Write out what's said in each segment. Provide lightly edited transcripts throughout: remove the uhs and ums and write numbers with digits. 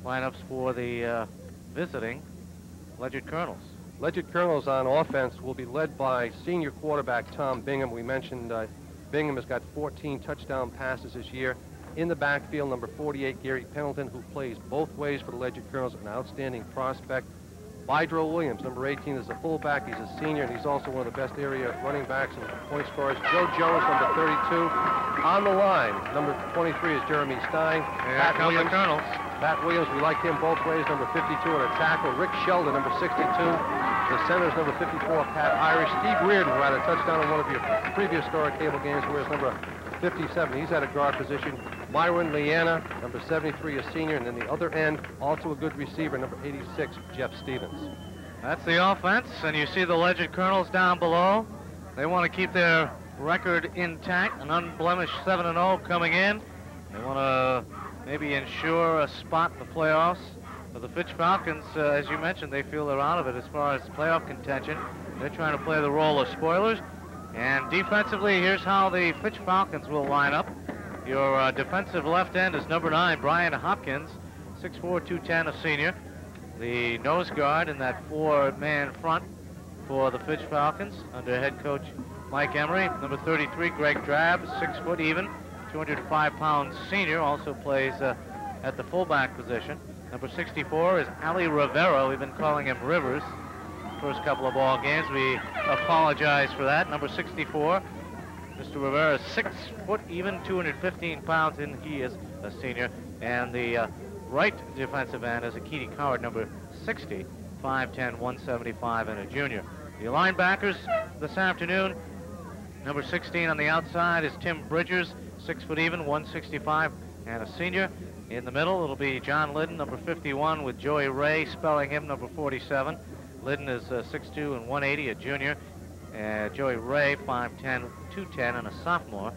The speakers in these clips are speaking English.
lineups for the visiting Ledyard Colonels. Ledyard Colonels on offense will be led by senior quarterback Tom Bingham. We mentioned Bingham has got 14 touchdown passes this year. In the backfield, number 48, Gary Pendleton, who plays both ways for the Ledyard Colonels, an outstanding prospect. Bydro Williams, number 18, is a fullback. He's a senior, and he's also one of the best area running backs and point scorers. Joe Jones, number 32. On the line, number 23 is Jeremy Stein. Here come the Colonels. Pat Williams, we like him both ways, number 52 and a tackle. Rick Sheldon, number 62. The center's number 54, Pat Irish. Steve Reardon, who had a touchdown in one of your previous Star Cable games, wears number 57. He's at a guard position. Myron Leanna, number 73, a senior. And then the other end, also a good receiver, number 86, Jeff Stevens. That's the offense, and you see the Ledyard Colonels down below. They want to keep their record intact, an unblemished 7-0 coming in. They want to maybe ensure a spot in the playoffs. For the Fitch Falcons, as you mentioned, they feel they're out of it as far as playoff contention. They're trying to play the role of spoilers. And defensively, here's how the Fitch Falcons will line up. Your defensive left end is number 9, Brian Hopkins, 6'4", 210, a senior. The nose guard in that 4-man front for the Fitch Falcons under head coach Mike Emery. Number 33, Greg Drab, 6 foot even, 205-pound senior, also plays at the fullback position. Number 64 is Ali Rivera. We've been calling him Rivers first couple of ball games. We apologize for that. Number 64, Mr. Rivera is 6 foot even, 215 pounds, and he is a senior. And the right defensive end is Akiti Coward, number 60, 5'10", 175, and a junior. The linebackers this afternoon, number 16 on the outside is Tim Bridgers, 6 foot even, 165, and a senior. In the middle, it'll be John Liddon, number 51, with Joey Ray spelling him number 47. Liddon is 6'2" and 180, a junior. Joey Ray, 5'10", 210, and a sophomore.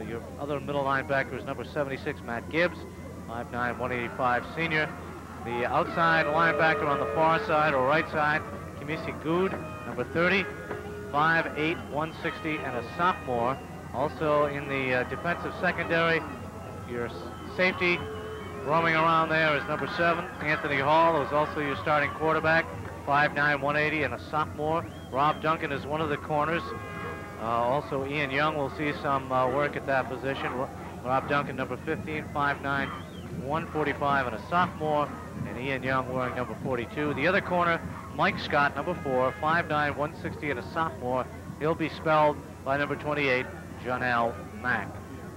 Your other middle linebacker is number 76, Matt Gibbs, 5'9", 185, senior. The outside linebacker on the far side or right side, Kimisi Good, number 30, 5'8", 160, and a sophomore. Also in the defensive secondary, your safety roaming around there is number 7, Anthony Hall, who is also your starting quarterback, 5'9", 180, and a sophomore. Rob Duncan is one of the corners. Also Ian Young will see some work at that position. Rob Duncan, number 15, 5'9", 145, and a sophomore. And Ian Young wearing number 42. The other corner, Mike Scott, number 4, 5'9", 160, and a sophomore. He'll be spelled by number 28, Janelle Mack.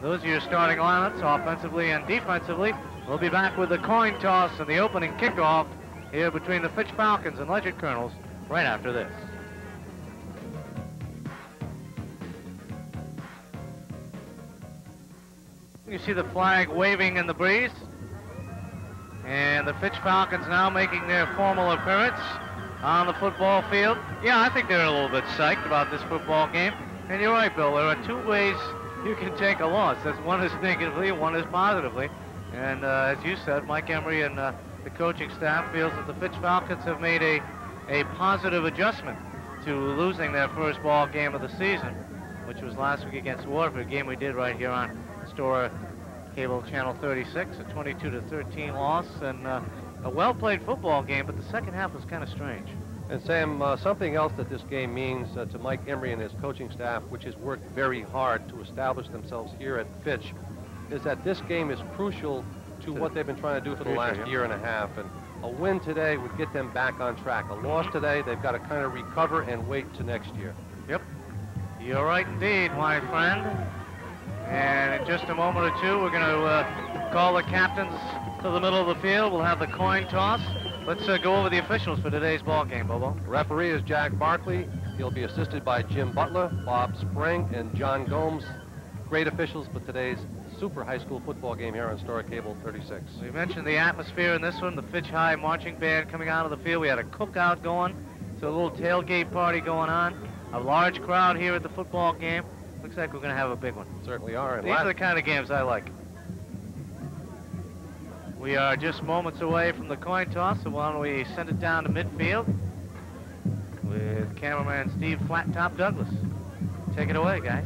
Those are your starting lineups, offensively and defensively. We'll be back with the coin toss and the opening kickoff here between the Fitch Falcons and Ledyard Colonels right after this. You see the flag waving in the breeze. And the Fitch Falcons now making their formal appearance on the football field. Yeah, I think they're a little bit psyched about this football game. And you're right, Bill, there are two ways you can take a loss. That's one is negatively, one is positively. And as you said, Mike Emery and the coaching staff feels that the Fitch Falcons have made a positive adjustment to losing their first ball game of the season, which was last week against Waterford, a game we did right here on Stora Cable Channel 36, a 22-13 loss, and a well-played football game, but the second half was kind of strange. And Sam, something else that this game means to Mike Emery and his coaching staff, which has worked very hard to establish themselves here at Fitch, is that this game is crucial to what they've been trying to do for the last year and a half. And a win today would get them back on track. A loss today, they've got to kind of recover and wait to next year. Yep. You're right indeed, my friend. And in just a moment or two, we're going to call the captains to the middle of the field. We'll have the coin toss. Let's go over the officials for today's ball game, Bobo. Referee is Jack Barkley. He'll be assisted by Jim Butler, Bob Spring, and John Gomes. Great officials for today's super high school football game here on Star Cable 36. We mentioned the atmosphere in this one, the Fitch High marching band coming out of the field. We had a cookout going, so a little tailgate party going on. A large crowd here at the football game. Looks like we're going to have a big one. Certainly are. These are the kind of games I like. We are just moments away from the coin toss, so why don't we send it down to midfield with cameraman Steve Flat Top Douglas. Take it away, guys.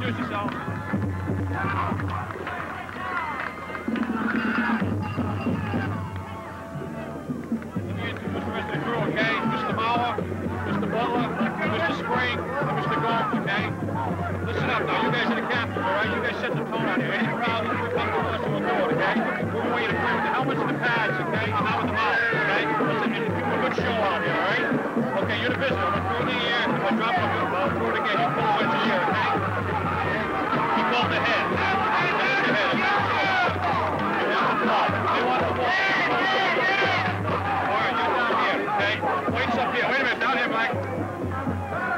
introduce yourself. Let me introduce the rest of the crew, okay? Mr. Mauer, Mr. Butler, Mr. Spring, and Mr. Gomes, okay? Listen up now, you guys are the captains, all right? You guys set the tone out here. Any problems, we come to us and we'll do it, okay? We want you to play with the helmets and the pads, okay? And not with the mouth, okay? Listen, and give a good show out here, all right? Okay, you're the visitor. I'm going to throw it in the air. If I drop it, I'll throw it again. You pull it to the air, okay? Keep both the head. Finish the head. They want the ball. They want the ball. All right, you're down here, okay? White's up here. Wait a minute, down here, Mike.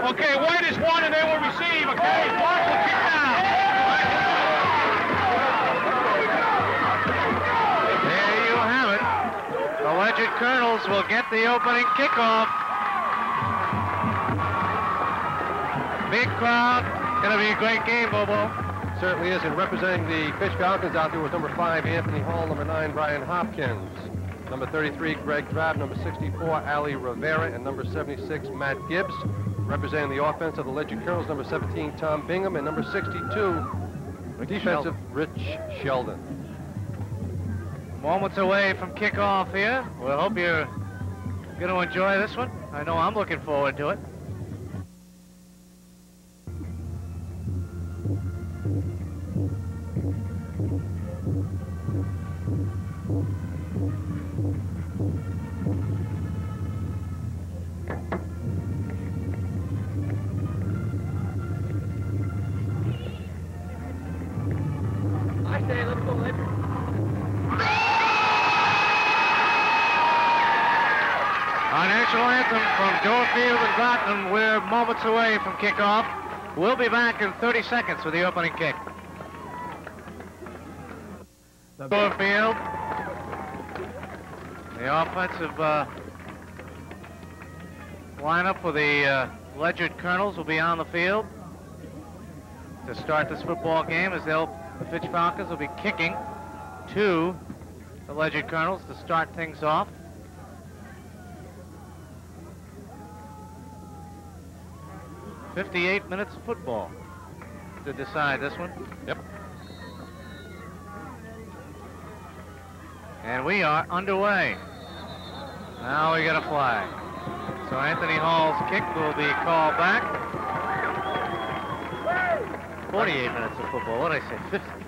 Okay, White is one and they will receive, okay? Black will kick down. There you have it. The Ledyard Colonels will get the opening kickoff. Big crowd. Gonna be a great game, Bobo. Certainly is, and representing the Fitch Falcons out there was number 5, Anthony Hall, number 9, Brian Hopkins, number 33, Greg Drab, number 64, Ali Rivera, and number 76, Matt Gibbs. Representing the offense of the Ledyard Colonels, number 17, Tom Bingham, and number 62, defensive Rich Sheldon. Moments away from kickoff here. We'll hope you're going to enjoy this one. I know I'm looking forward to it. Our national anthem from Dorfield and Groton. We're moments away from kickoff. We'll be back in 30 seconds with the opening kick. Dorfield. The offensive lineup for the Ledyard Colonels will be on the field to start this football game, as the Fitch Falcons will be kicking to the Ledyard Colonels to start things off. "58 minutes of football to decide this one. Yep. And we are underway. Now we got a flag. So Anthony Hall's kick will be called back. 48 minutes of football. What did I say?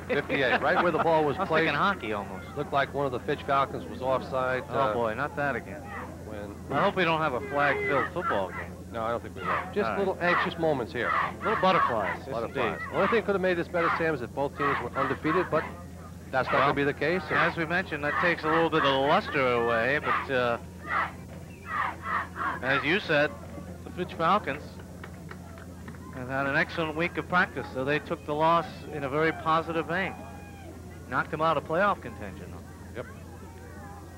58, right where the ball was I was played. thinking hockey almost. Looked like one of the Fitch Falcons was offside. Oh boy, not that again. When I hope we don't have a flag-filled football game. No, I don't think we will. Just All right. little anxious moments here. Little butterflies. Yes, Butterflies. indeed. The only thing that could have made this better, Sam, is if both teams were undefeated, but that's not going to be the case. As we mentioned, that takes a little bit of the luster away, but as you said, the Fitch Falcons have had an excellent week of practice, so they took the loss in a very positive vein. Knocked them out of playoff contention. Yep.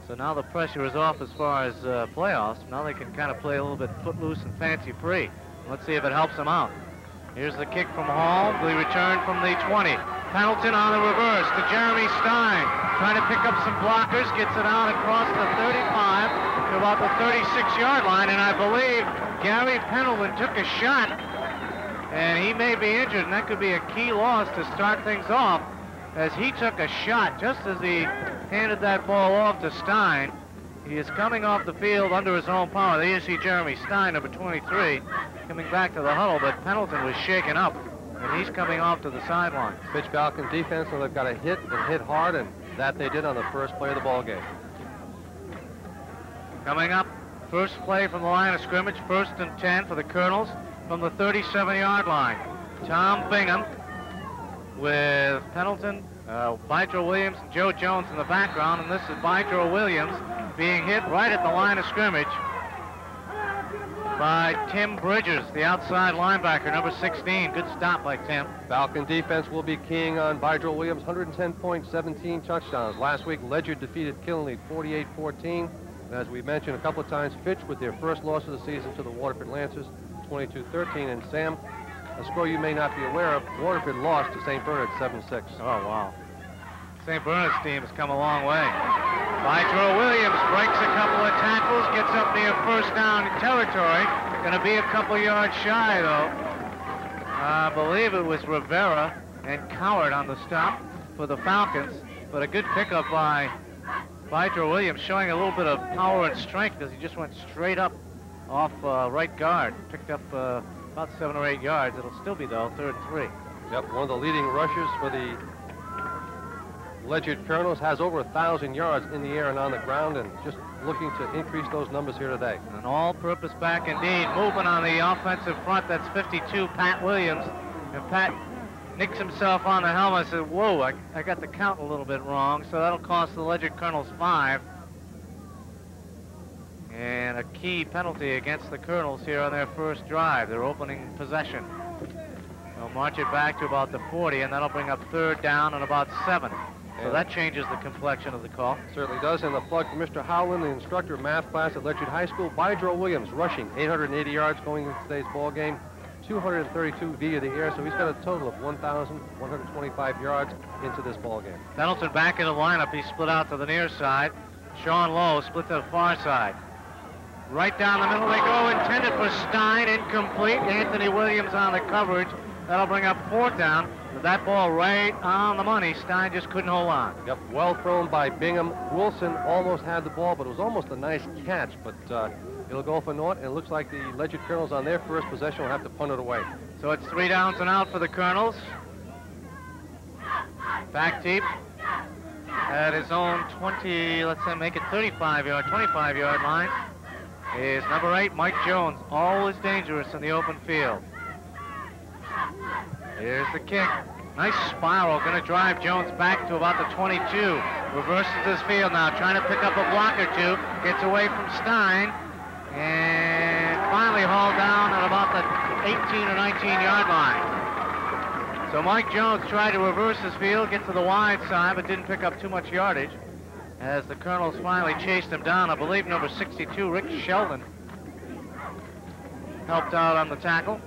So now the pressure is off as far as playoffs. Now they can kind of play a little bit footloose and fancy-free. Let's see if it helps them out. Here's the kick from Hall. The return from the 20. Pendleton on the reverse to Jeremy Stein. Trying to pick up some blockers. Gets it out across the 35 to about the 36-yard line. And I believe Gary Pendleton took a shot. And he may be injured, and that could be a key loss to start things off, as he took a shot just as he handed that ball off to Stein. He is coming off the field under his own power. There you see Jeremy Stein, number 23, coming back to the huddle, but Pendleton was shaken up, and he's coming off to the sideline. Fitch Falcon defense, so they've got to hit and hit hard, and that they did on the first play of the ball game. Coming up, first play from the line of scrimmage, 1st and 10 for the Colonels from the 37-yard line. Tom Bingham with Pendleton, Bydro Williams, and Joe Jones in the background, and this is Bydro Williams being hit right at the line of scrimmage by Tim Bridgers, the outside linebacker, number 16. Good stop by Tim. Falcon defense will be keying on Bydro Williams, 110 points, 17 touchdowns. Last week, Ledyard defeated Killenly 48-14. And as we mentioned a couple of times, Fitch with their first loss of the season to the Waterford Lancers, 22-13. And Sam, a score you may not be aware of, Waterford lost to St. Bernard 7-6. Oh, wow. St. Bernard's team has come a long way. Bydro Williams breaks a couple of tackles, gets up near first down territory. Going to be a couple yards shy, though. I believe it was Rivera and Coward on the stop for the Falcons, but a good pickup by Joe Williams, showing a little bit of power and strength as he just went straight up off right guard. Picked up about 7 or 8 yards. It'll still be, though, 3rd and 3. Yep, one of the leading rushers for the Ledyard Colonels, has over 1,000 yards in the air and on the ground, and just looking to increase those numbers here today. An all-purpose back indeed. Movement on the offensive front. That's 52, Pat Williams. And Pat nicks himself on the helmet and said, whoa, I got the count a little bit wrong, so that'll cost the Ledyard Colonels 5. And a key penalty against the Colonels here on their first drive, their opening possession. They'll march it back to about the 40, and that'll bring up 3rd down and about 7. So that changes the complexion of the call. Certainly does. And the plug for Mr. Howland, the instructor of math class at Ledyard High School. Bydro Williams rushing 880 yards going into today's ball game, 232 via the air, so he's got a total of 1,125 yards into this ball game. Pendleton back in the lineup. He split out to the near side. Sean Lowe split to the far side. Right down the middle they go, intended for Stein, incomplete. Anthony Williams on the coverage. That'll bring up 4th down. With that ball right on the money, Stein just couldn't hold on. Yep, well thrown by Bingham. Wilson almost had the ball, but it was almost a nice catch, but it'll go for naught, and it looks like the Ledyard Colonels on their first possession will have to punt it away. So it's 3 downs and out for the Colonels. Back deep at his own 20, let's say make it 25-yard, 25-yard line is number 8, Mike Jones, always dangerous in the open field. Here's the kick. Nice spiral. Going to drive Jones back to about the 22. Reverses his field now, trying to pick up a block or two. Gets away from Stein. And finally hauled down at about the 18 or 19-yard line. So Mike Jones tried to reverse his field, get to the wide side, but didn't pick up too much yardage as the Colonels finally chased him down. I believe number 62, Rick Sheldon, helped out on the tackle.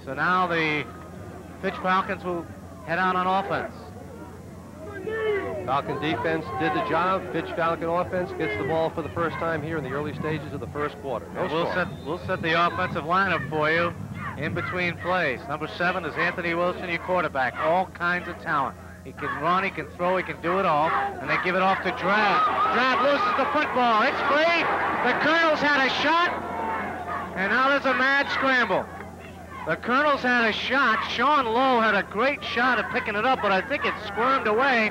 So now the Fitch Falcons will head out on offense. Falcon defense did the job. Fitch Falcon offense gets the ball for the first time here in the early stages of the first quarter. We'll set the offensive lineup for you in between plays. Number 7 is Anthony Wilson, your quarterback. All kinds of talent. He can run, he can throw, he can do it all. And they give it off to Drab. Drab loses the football. It's free. The Colonels had a shot. And now there's a mad scramble. The Colonels had a shot. Sean Lowe had a great shot at picking it up, but I think it squirmed away.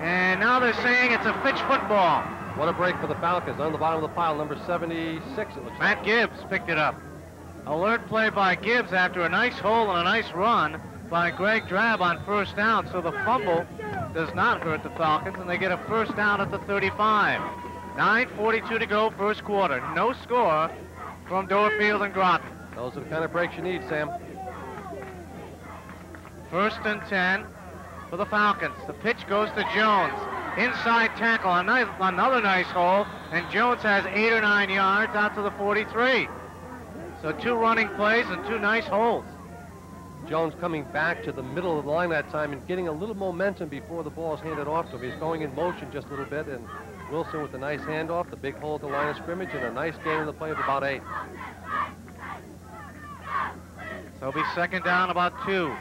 And now they're saying it's a Fitch football. What a break for the Falcons. On the bottom of the pile, number 76, it looks like. Matt Gibbs picked it up. Alert play by Gibbs after a nice hole and a nice run by Greg Drab on first down. So the fumble does not hurt the Falcons, and they get a first down at the 35. 9:42 to go, first quarter. No score from Dorfield and Groton. Those are the kind of breaks you need, Sam. 1st and 10 for the Falcons. The pitch goes to Jones. Inside tackle, another nice hole, and Jones has 8 or 9 yards out to the 43. So 2 running plays and 2 nice holes. Jones coming back to the middle of the line that time and getting a little momentum before the ball is handed off to him. He's going in motion just a little bit, and Wilson with a nice handoff, the big hole at the line of scrimmage, and a nice gain in the play of about 8. So it'll be 2nd down, about 2.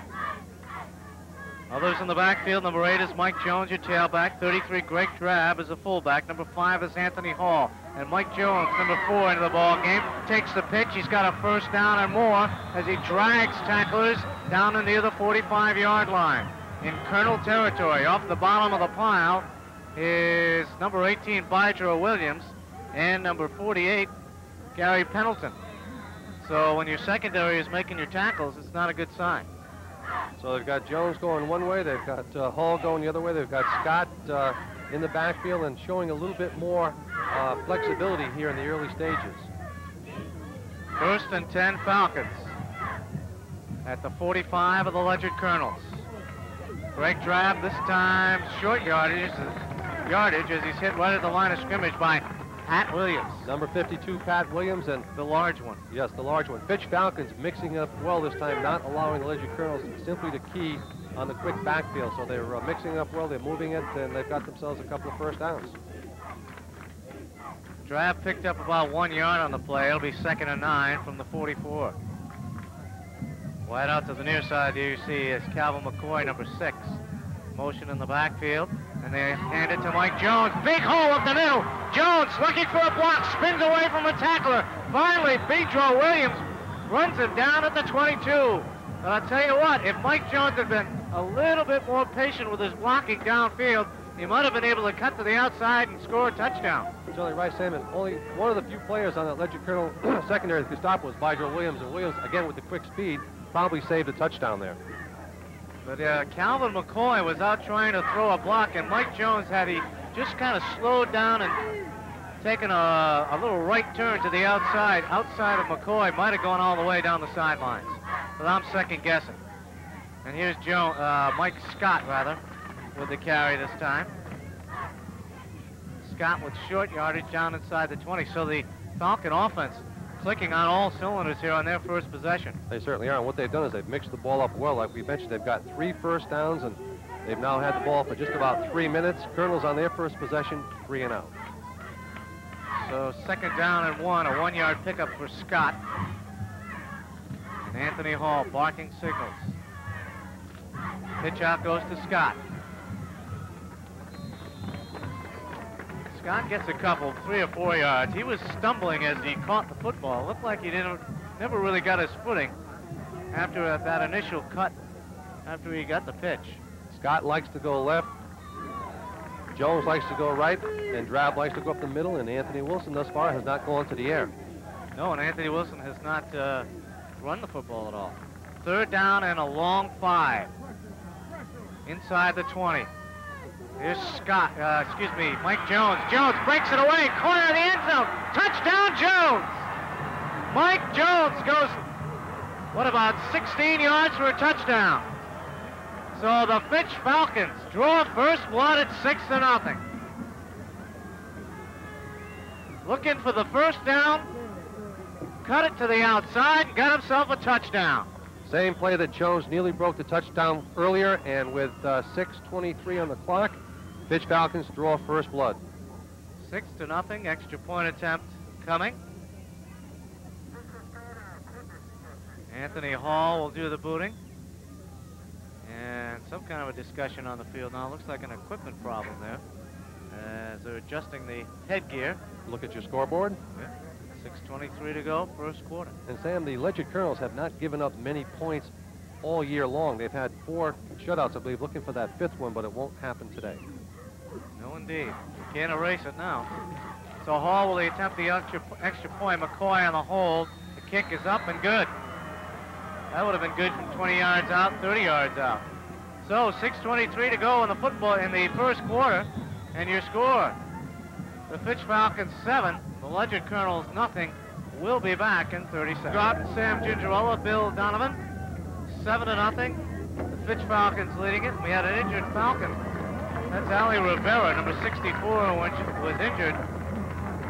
Others in the backfield, number 8 is Mike Jones, your tailback. 33, Greg Drab is a fullback. Number 5 is Anthony Hall. And Mike Jones, number 4, into the ball game, takes the pitch. He's got a first down and more as he drags tacklers down near the 45-yard line. In Colonel territory, off the bottom of the pile, is number 18, Bydro Williams, and number 48, Gary Pendleton. So when your secondary is making your tackles, it's not a good sign. So they've got Jones going one way, they've got Hall going the other way, they've got Scott in the backfield and showing a little bit more flexibility here in the early stages. 1st and 10 Falcons at the 45 of the Ledyard Colonels. Greg Drab this time short yardage as he's hit right at the line of scrimmage by Pat Williams. Number 52, Pat Williams, and the large one. Yes, the large one. Fitch Falcons mixing up well this time, not allowing the Ledyard Colonels simply to key on the quick backfield. So they're mixing up well, they're moving it, and they've got themselves a couple of first downs. Drab picked up about 1 yard on the play. It'll be 2nd and 9 from the 44. Wide out to the near side, here you see is Calvin McCoy, number 6. Motion in the backfield, and they hand it to Mike Jones. Big hole up the middle. Jones looking for a block, spins away from a tackler. Finally, Bedro Williams runs him down at the 22. But I'll tell you what, if Mike Jones had been a little bit more patient with his blocking downfield, he might have been able to cut to the outside and score a touchdown. Certainly right, Sam, and only one of the few players on that Ledyard Colonel secondary that could stop was Bedro Williams, and Williams, again with the quick speed, probably saved a touchdown there. But Calvin McCoy was out trying to throw a block, and Mike Jones, had he just kind of slowed down and taken a little right turn to the outside of McCoy, might have gone all the way down the sidelines. But I'm second guessing. And here's Mike Scott, rather, with the carry this time. Scott with short yardage down inside the 20. So the Falcon offense clicking on all cylinders here on their first possession. They certainly are. And what they've done is they've mixed the ball up well. Like we mentioned, they've got 3 first downs, and they've now had the ball for just about 3 minutes. Colonels on their first possession, 3 and out. So 2nd down and 1, a 1-yard pickup for Scott. And Anthony Hall barking signals. Pitch out goes to Scott. Scott gets a couple, 3 or 4 yards. He was stumbling as he caught the football. It looked like he never really got his footing after that initial cut, after he got the pitch. Scott likes to go left. Jones likes to go right, and Drab likes to go up the middle, and Anthony Wilson thus far has not gone to the air. No, and Anthony Wilson has not run the football at all. 3rd down and a long 5. Inside the 20. Here's Mike Jones. Jones breaks it away, corner of the end zone. Touchdown, Jones! Mike Jones goes, what, about 16 yards for a touchdown. So the Fitch Falcons draw first blood at 6-0. Looking for the first down, cut it to the outside, got himself a touchdown. Same play that Jones nearly broke the touchdown earlier, and with 6:23 on the clock, Fitch Falcons draw first blood. 6-0, extra point attempt coming. Anthony Hall will do the booting. And some kind of a discussion on the field now. Looks like an equipment problem there, as they're adjusting the headgear. Look at your scoreboard. Yeah. 6:23 to go, first quarter. And Sam, the Ledyard Colonels have not given up many points all year long. They've had 4 shutouts, I believe, looking for that 5th one, but it won't happen today. No, indeed. You can't erase it now. So Hall will attempt the extra point. McCoy on the hold. The kick is up and good. That would have been good from 20 yards out, 30 yards out. So 6:23 to go in the first quarter, and your score: the Fitch Falcons 7, the Ledyard Colonels nothing. We'll be back in 30 seconds. Scott, Sam Gingerella, Bill Donovan, 7-0. The Fitch Falcons leading it. We had an injured Falcon. That's Ali Rivera, number 64, was injured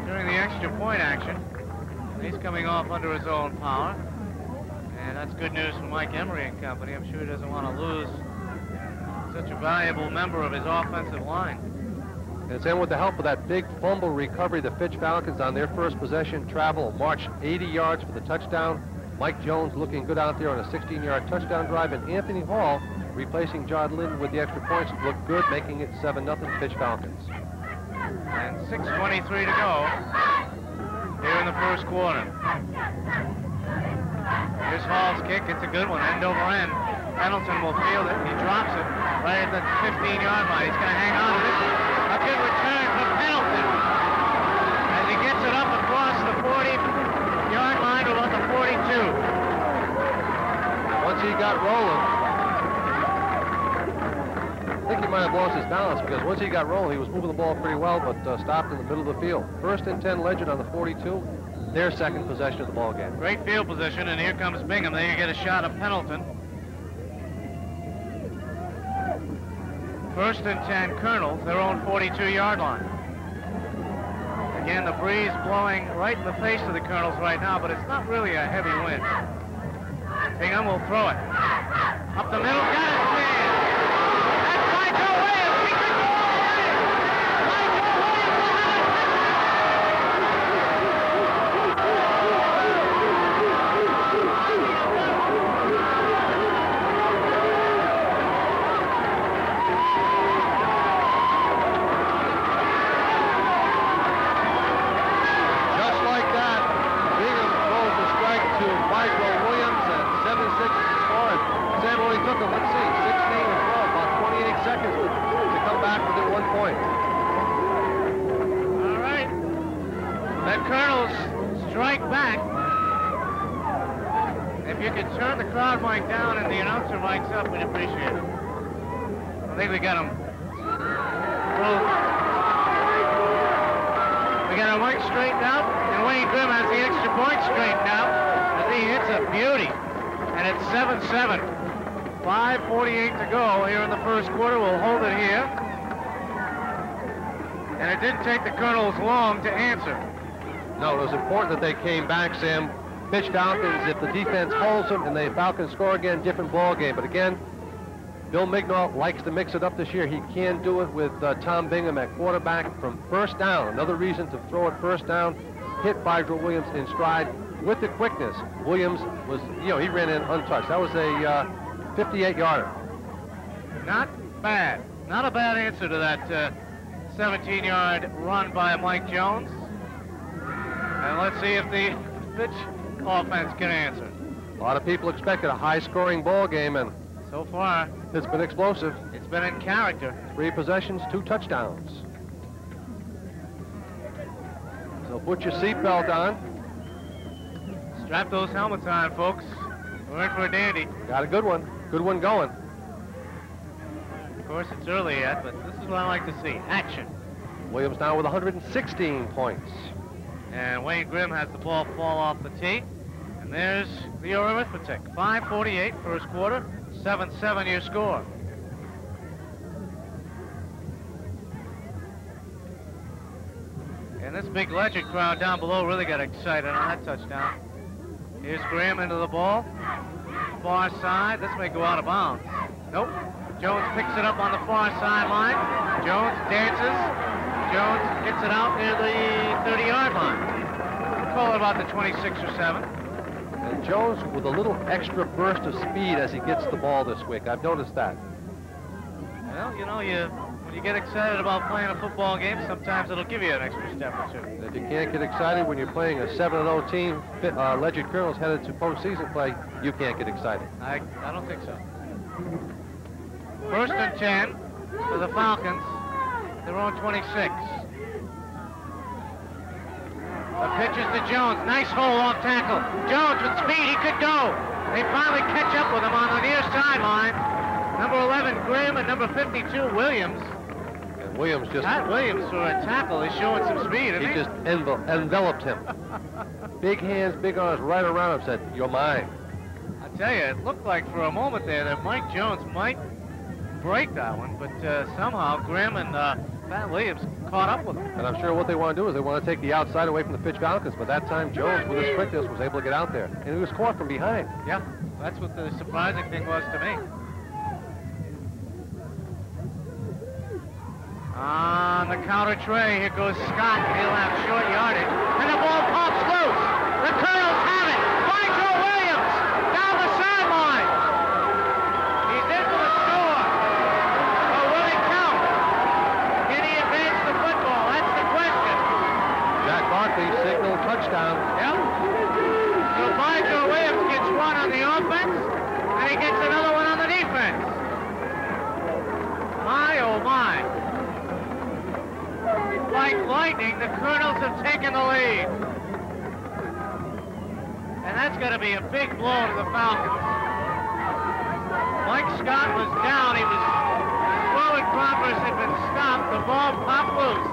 during the extra point action. He's coming off under his own power. And that's good news for Mike Emery and company. I'm sure he doesn't want to lose such a valuable member of his offensive line. And then with the help of that big fumble recovery, the Fitch Falcons on their first possession travel, march 80 yards for the touchdown. Mike Jones looking good out there on a 16-yard touchdown drive, and Anthony Hall replacing John Lynn with the extra points looked good, making it 7-0 Fitch Falcons. And 6:23 to go here in the first quarter. Here's Hall's kick. It's a good one, end over end. Pendleton will field it. He drops it right at the 15-yard line. He's going to hang on to this. A good return from Pendleton as he gets it up across the 40-yard line to about the 42. Once he got rolling, I think he might have lost his balance, because once he got rolling, he was moving the ball pretty well, but stopped in the middle of the field. 1st and 10 Ledyard on the 42. Their second possession of the ball game. Great field position, and here comes Bingham. There you get a shot of Pendleton. 1st and 10 Colonels, their own 42-yard line. Again, the breeze blowing right in the face of the Colonels right now, but it's not really a heavy wind. Bingham will throw it. Up the middle, got it, man! That's Michael Williams! He could go on it! Michael Williams will have it! If you could turn the crowd mic down and the announcer mics up, we'd appreciate it. I think we got them. We got our mic straightened out, and Wayne Grimm has the extra point straightened out as he hits a beauty. And it's 7-7. 5:48 to go here in the first quarter. We'll hold it here. And it didn't take the Colonels long to answer. No, it was important that they came back, Sam. Fitch Falcons, if the defense holds them and the Falcons score again, different ball game. But again, Bill Mignall likes to mix it up this year. He can do it with Tom Bingham at quarterback from first down. Another reason to throw it first down, hit Bydro Williams in stride with the quickness. Williams was, he ran in untouched. That was a 58-yarder. Not bad. Not a bad answer to that 17-yard run by Mike Jones. And let's see if the Fitch offense can answer. A lot of people expected a high-scoring ball game, and so far, it's been explosive. It's been in character. 3 possessions, 2 touchdowns. So put your seatbelt on. Strap those helmets on, folks. We're in for a dandy. Got a good one. Good one going. Of course, it's early yet, but this is what I like to see. Action. Williams now with 116 points. And Wayne Grimm has the ball fall off the tee. And there's the arithmetic. 5:48 first quarter. 7-7 your score. And this big Ledyard crowd down below really got excited on that touchdown. Here's Graham into the ball. Far side. This may go out of bounds. Nope. Jones picks it up on the far sideline. Jones dances. Jones gets it out near the 30-yard line. Call it about the 26 or 7. And Jones with a little extra burst of speed as he gets the ball this week. I've noticed that. Well, when you get excited about playing a football game, sometimes it'll give you an extra step or two. If you can't get excited when you're playing a 7-0 team, Ledyard Colonels headed to postseason play, you can't get excited. I don't think so. First and 10 for the Falcons. Their own 26. The pitch is to Jones. Nice hole off tackle. Jones with speed. He could go. They finally catch up with him on the near sideline. Number 11, Grimm, and number 52, Williams. And Williams just... Pat Williams for a tackle is showing some speed, isn't he? He just enveloped him. Big hands, big arms right around him, said, "You're mine." I tell you, it looked like for a moment there that Mike Jones might break that one, but somehow Grimm and Pat Williams caught up with him. And I'm sure what they want to do is they want to take the outside away from the Fitch Falcons, but that time Jones, with his quickness, was able to get out there. And he was caught from behind. Yeah, that's what the surprising thing was to me. On the counter tray, here goes Scott. He'll have short yardage. And the ball pops loose. The Colonels have it. Bydro Williams down the sideline. He's in for the score. But will he count? Can he advance the football? That's the question. Jack Barkley signaled touchdown. Yep. So Bydro Williams gets one on the offense, and he gets another one on the defense. My, oh my. Like lightning, the Colonels have taken the lead. And that's going to be a big blow to the Falcons. Mike Scott was down. He was forward progress had been stopped. The ball popped loose.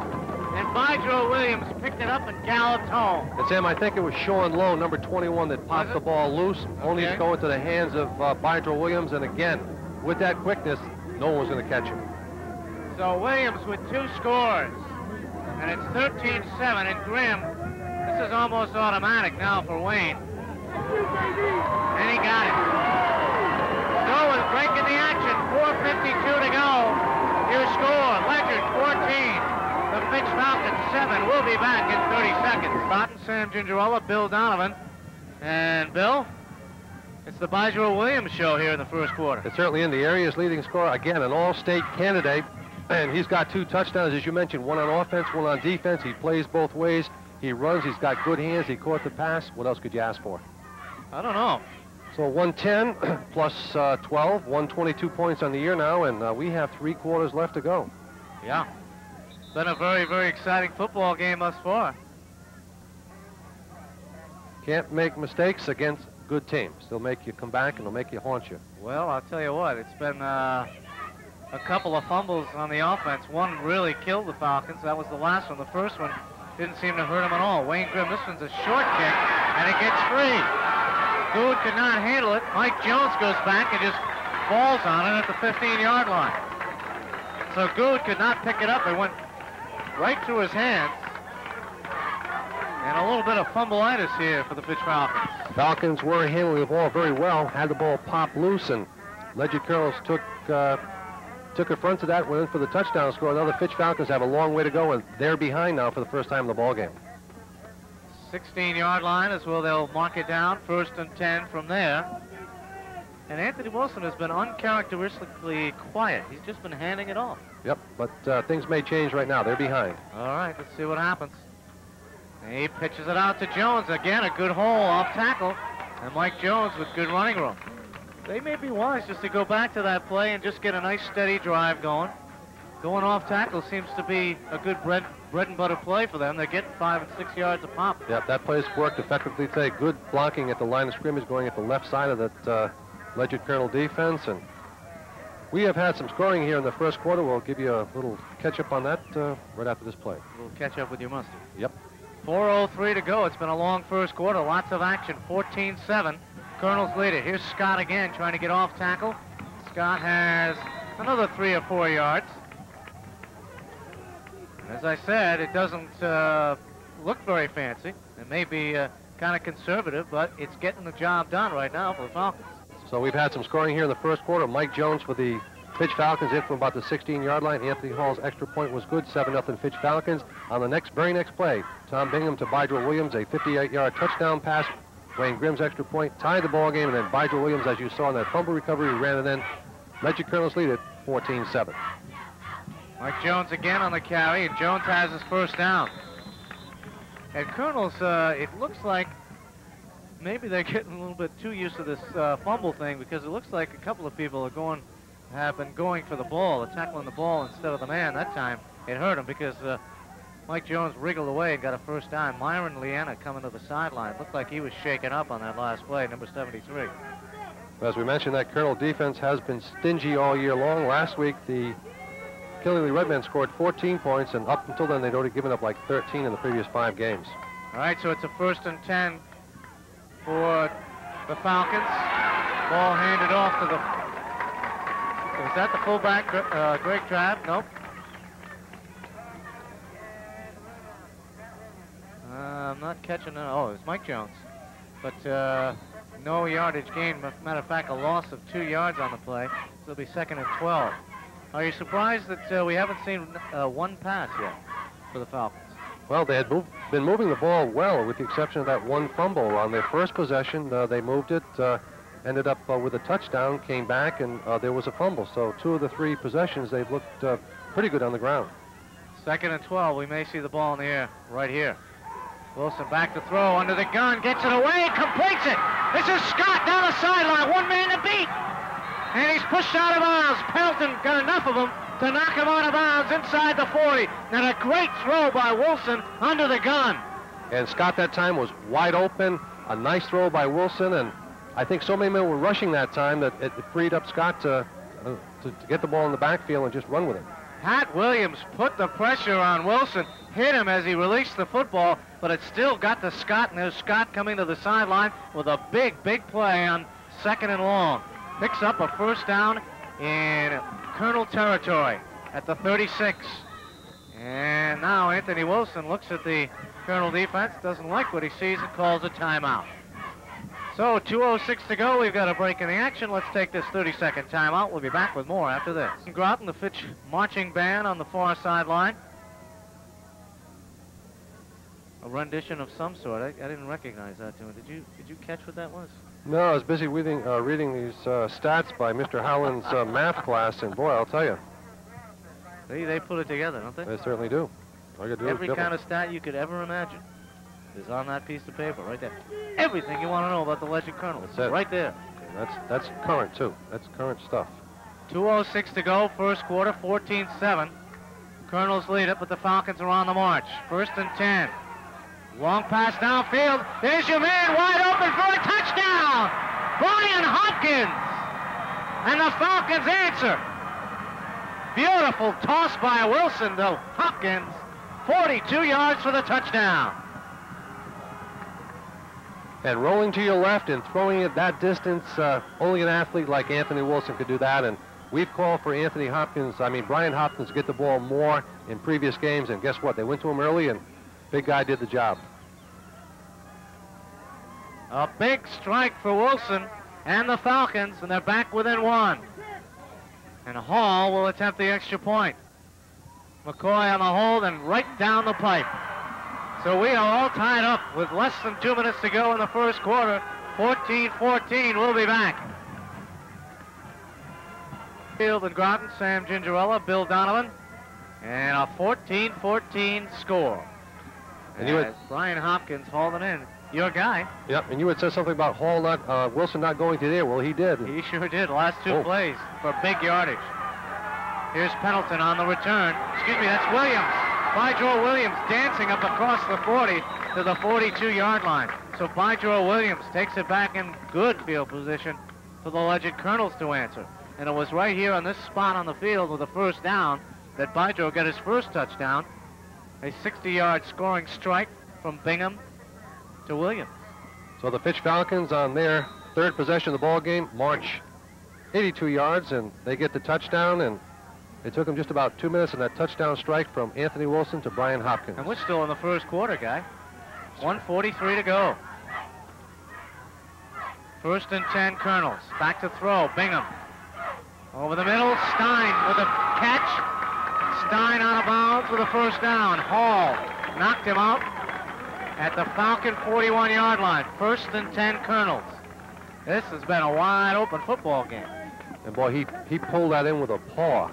And Bydro Williams picked it up and galloped home. And Sam, I think it was Sean Lowe, number 21, that popped the ball loose, only to go into the hands of Bydro Williams. And again, with that quickness, no one was going to catch him. So Williams with 2 scores. And it's 13-7, and Grimm, this is almost automatic now for Wayne. And he got it. So with breaking the action, 4:52 to go. Your score, Ledyard 14, the Fitch Falcons 7. We'll be back in 30 seconds. Cotton, Sam Gingerella, Bill Donovan. And Bill, it's the Bydro Williams show here in the first quarter. It's certainly in the area's leading scorer. Again, an all-state candidate. And he's got 2 touchdowns, as you mentioned, one on offense, one on defense. He plays both ways. He runs. He's got good hands. He caught the pass. What else could you ask for? I don't know. So 110 plus 12, 122 points on the year now, and we have 3 quarters left to go. Yeah. It's been a very, very exciting football game thus far. Can't make mistakes against good teams. They'll make you come back and they'll make you haunt you. Well, I'll tell you what, it's been a couple of fumbles on the offense. One really killed the Falcons. That was the last one. The first one didn't seem to hurt them at all. Wayne Grimm, this one's a short kick, and it gets free. Good could not handle it. Mike Jones goes back and just falls on it at the 15-yard line. So Good could not pick it up. It went right through his hands. And a little bit of fumbleitis here for the Fitch Falcons. Falcons were handling the ball very well, had the ball pop loose, and Ledyard Colonels took affront to that, went in for the touchdown score. Now the Fitch Falcons have a long way to go, and they're behind now for the first time in the ball game. 16-yard line is where they'll mark it down. 1st and 10 from there. And Anthony Wilson has been uncharacteristically quiet. He's just been handing it off. Yep, but things may change right now. They're behind. All right, let's see what happens. He pitches it out to Jones. Again, a good hole off tackle. And Mike Jones with good running room. They may be wise just to go back to that play and just get a nice steady drive going. Going off tackle seems to be a good bread and butter play for them. They're getting 5 and 6 yards a pop. Yep, that play's worked effectively today. Good blocking at the line of scrimmage going at the left side of that Ledyard Colonel defense. And we have had some scoring here in the first quarter. We'll give you a little catch-up on that right after this play. We'll catch up with your mustard. Yep. 4:03 to go. It's been a long first quarter. Lots of action. 14-7. Colonels lead it. Here's Scott again trying to get off tackle. Scott has another 3 or 4 yards. As I said, it doesn't look very fancy. It may be kind of conservative, but it's getting the job done right now for the Falcons. So we've had some scoring here in the first quarter. Mike Jones for the Fitch Falcons in from about the 16-yard line. Anthony Hall's extra point was good, 7-0 Fitch Falcons. On the very next play, Tom Bingham to Bydrell Williams, a 58-yard touchdown pass. Wayne Grimm's extra point tied the ball game, and then Bydrell Williams, as you saw in that fumble recovery, ran it in. Ledyard Colonels lead it 14-7. Mike Jones again on the carry, and Jones has his first down. And Colonels, it looks like maybe they're getting a little bit too used to this fumble thing, because it looks like a couple of people have been going for the ball, tackling the ball instead of the man. That time it hurt him because Mike Jones wriggled away and got a first down. Myron Leanna coming to the sideline. Looked like he was shaken up on that last play, number 73. As we mentioned, that Colonel defense has been stingy all year long. Last week, the Killingley Redmen scored 14 points, and up until then, they'd already given up like 13 in the previous 5 games. All right, so it's a 1st and 10 for the Falcons. Ball handed off to the... Is that the fullback, Greg Trabb? Nope. I'm not catching it. Oh, it's Mike Jones. But no yardage gain. Matter of fact, a loss of 2 yards on the play. So it'll be 2nd and 12. Are you surprised that we haven't seen one pass yet for the Falcons? Well, they had been moving the ball well, with the exception of that one fumble. On their first possession, they moved it, ended up with a touchdown, came back, and there was a fumble. So 2 of the 3 possessions, they've looked pretty good on the ground. 2nd and 12. We may see the ball in the air right here. Wilson back to throw, under the gun, gets it away, completes it. This is Scott down the sideline, 1 man to beat. And he's pushed out of bounds. Pendleton got enough of him to knock him out of bounds inside the 40. And a great throw by Wilson under the gun. And Scott that time was wide open. A nice throw by Wilson, and I think so many men were rushing that time that it freed up Scott to get the ball in the backfield and just run with it. Pat Williams put the pressure on Wilson, hit him as he released the football, but it still got to Scott, and there's Scott coming to the sideline with a big play on 2nd and long. Picks up a first down in Colonel territory at the 36. And now Anthony Wilson looks at the Colonel defense, doesn't like what he sees, and calls a timeout. So 2:06 to go. We've got a break in the action. Let's take this 30-second timeout. We'll be back with more after this. Groton, the Fitch marching band on the far sideline. A rendition of some sort. I didn't recognize that tune. Did you catch what that was? No, I was busy reading these stats by Mr. Howland's math class, and boy, I'll tell you. They put it together, don't they? They certainly do. All you do Every is kind of stat you could ever imagine is on that piece of paper right there. Everything you want to know about the Ledyard Colonel is right there. That's current, too. That's current stuff. 2:06 to go, first quarter, 14-7. Colonels lead it, but the Falcons are on the march. 1st and 10. Long pass downfield. There's your man wide open for a touchdown. Hopkins! And the Falcons answer. Beautiful toss by Wilson to Hopkins. 42 yards for the touchdown. And rolling to your left and throwing it that distance, only an athlete like Anthony Wilson could do that. And we've called for Brian Hopkins to get the ball more in previous games. And guess what? They went to him early, and big guy did the job. A big strike for Wilson and the Falcons, and they're back within one. And Hall will attempt the extra point. McCoy on the hold and right down the pipe. So we are all tied up with less than 2 minutes to go in the first quarter. 14-14, we'll be back. Field and Groton, Sam Gingerella, Bill Donovan, and a 14-14 score. And Brian Hopkins hauled it in. Your guy. Yep, and you had said something about Wilson not going to there. Well, he did. He sure did. Last two plays for big yardage. Here's Pendleton on the return. Excuse me, that's Williams. Bydro Williams dancing up across the 40 to the 42-yard line. So Bydro Williams takes it back in good field position for the Ledyard Colonels to answer. And it was right here on this spot on the field with the first down that Bydro got his first touchdown. A 60-yard scoring strike from Bingham to Williams. So the Fitch Falcons on their third possession of the ball game march 82 yards, and they get the touchdown, and it took them just about 2 minutes in that touchdown strike from Anthony Wilson to Brian Hopkins. And we're still in the first quarter, Guy. 1:43 to go. First and 10, Colonels. Back to throw, Bingham. Over the middle, Stein with a catch. Stein out of bounds with a first down. Hall knocked him out at the Falcon 41-yard line. First and 10, Colonels. This has been a wide open football game. And boy, he pulled that in with a paw.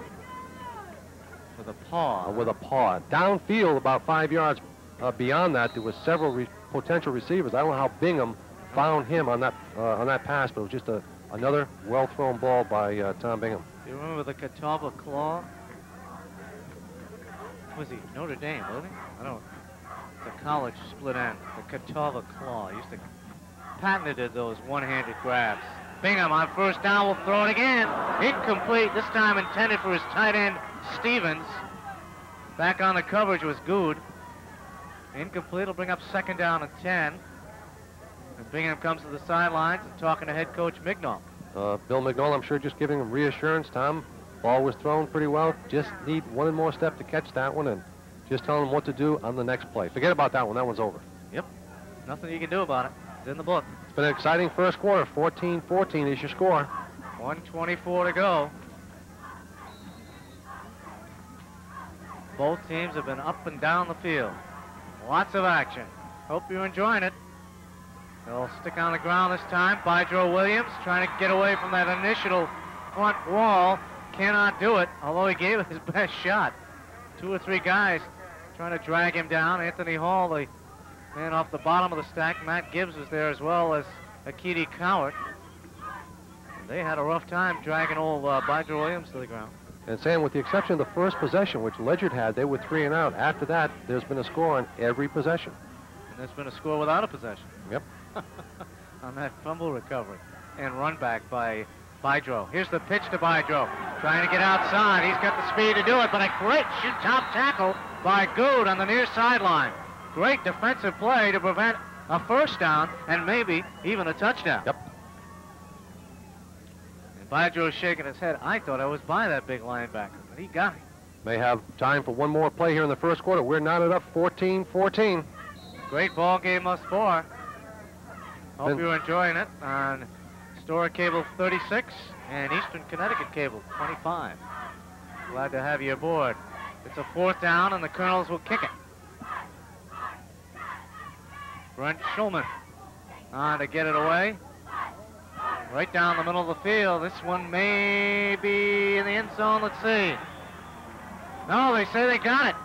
With a paw. With a paw. Downfield, about 5 yards beyond that, there was several potential receivers. I don't know how Bingham found him on that pass, but it was just another well-thrown ball by Tom Bingham. Do you remember the Catawba Claw? Was he Notre Dame, wasn't he? I don't. The college split end. The Catawba Claw. He used to patented those one-handed grabs. Bingham on first down will throw it again. Incomplete. This time intended for his tight end Stevens. Back on the coverage was Good. Incomplete will bring up second down and 10. And Bingham comes to the sidelines and talking to head coach Mignall. Bill Mignall, I'm sure, just giving him reassurance. Tom, ball was thrown pretty well. Just need one more step to catch that one, and just telling him what to do on the next play. Forget about that one. That one's over. Yep. Nothing you can do about it. It's in the book. It's been an exciting first quarter. 14-14 is your score. 1:24 to go. Both teams have been up and down the field. Lots of action. Hope you're enjoying it. They'll stick on the ground this time. Bydro Williams trying to get away from that initial front wall. Cannot do it, although he gave it his best shot. 2 or 3 guys trying to drag him down. Anthony Hall, the man off the bottom of the stack. Matt Gibbs was there as well as Akiti Cowart. They had a rough time dragging old Bydro Williams to the ground. And Sam, with the exception of the first possession, which Ledyard had, they were 3 and out. After that, there's been a score on every possession. And there's been a score without a possession. Yep. On that fumble recovery and run back by Bydro. Here's the pitch to Bydro. Trying to get outside. He's got the speed to do it, but a great top tackle by Good on the near sideline. Great defensive play to prevent a first down and maybe even a touchdown. Yep. And Bydro's shaking his head. I thought I was by that big linebacker, but he got him. May have time for one more play here in the first quarter. We're knotted up 14-14. Great ball game thus far. Hope you're enjoying it on Storer Cable 36 and Eastern Connecticut Cable 25. Glad to have you aboard. It's a 4th down, and the Colonels will kick it. Brent Schulman on to get it away. Right down the middle of the field. This one may be in the end zone. Let's see. No, they say they got it.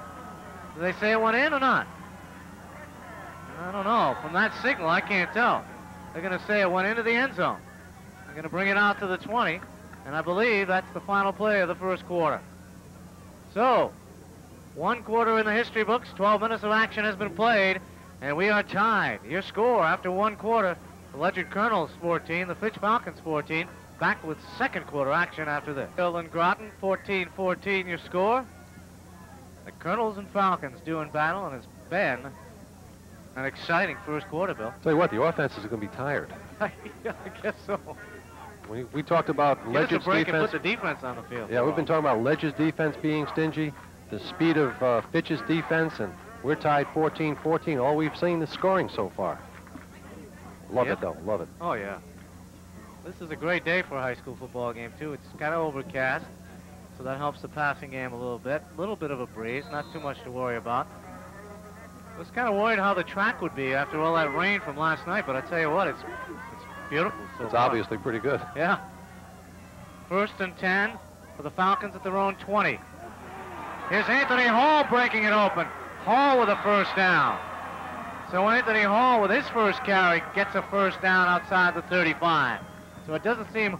Do they say it went in or not? I don't know. From that signal, I can't tell. They're going to say it went into the end zone. They're going to bring it out to the 20, and I believe that's the final play of the first quarter. So, 1 quarter in the history books, 12 minutes of action has been played, and we are tied. Your score after 1 quarter, The Ledyard Colonels 14, the Fitch Falcons 14. Back with second quarter action after this. Hill and Groton, 14-14 your score. The Colonels and Falcons doing battle, and it's been an exciting first quarter, Bill. Tell you what, the offenses are going to be tired. I guess so. We talked about Ledyard's Give us a break defense. and put the defense on the field. Yeah, we've been talking about Ledyard's defense being stingy, the speed of Fitch's defense, and we're tied 14-14. All we've seen is scoring so far. Love it, though. Love it. Oh, yeah. This is a great day for a high school football game, too. It's kind of overcast, so that helps the passing game a little bit. A little bit of a breeze, not too much to worry about. I was kind of worried how the track would be after all that rain from last night, but I tell you what, it's beautiful so It's far. obviously pretty good. Yeah. 1st and 10 for the Falcons at their own 20. Here's Anthony Hall breaking it open. Hall with a first down. So Anthony Hall with his first carry gets a first down outside the 35. So it doesn't seem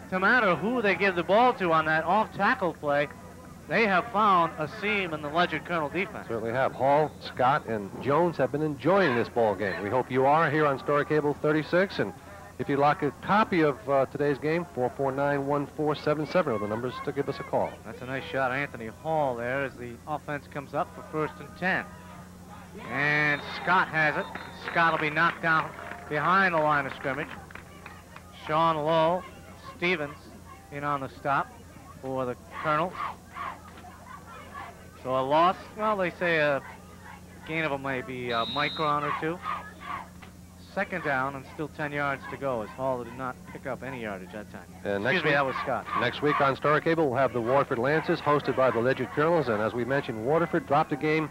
to matter who they give the ball to on that off-tackle play. They have found a seam in the Ledyard Colonel defense. Certainly have. Hall, Scott, and Jones have been enjoying this ball game. We hope you are here on Story Cable 36. And if you'd like a copy of today's game, 449-1477 are the numbers to give us a call. That's a nice shot. Anthony Hall there as the offense comes up for 1st and 10. And Scott has it. Scott will be knocked down behind the line of scrimmage. Sean Lowe, Stevens in on the stop for the Colonels. So a loss, well, they say a gain of maybe a micron or two. 2nd down and still 10 yards to go as Hall did not pick up any yardage that time. Excuse me, that was Scott. Next week on Story Cable, we'll have the Waterford Lancers hosted by the Ledyard Colonels. And as we mentioned, Waterford dropped the game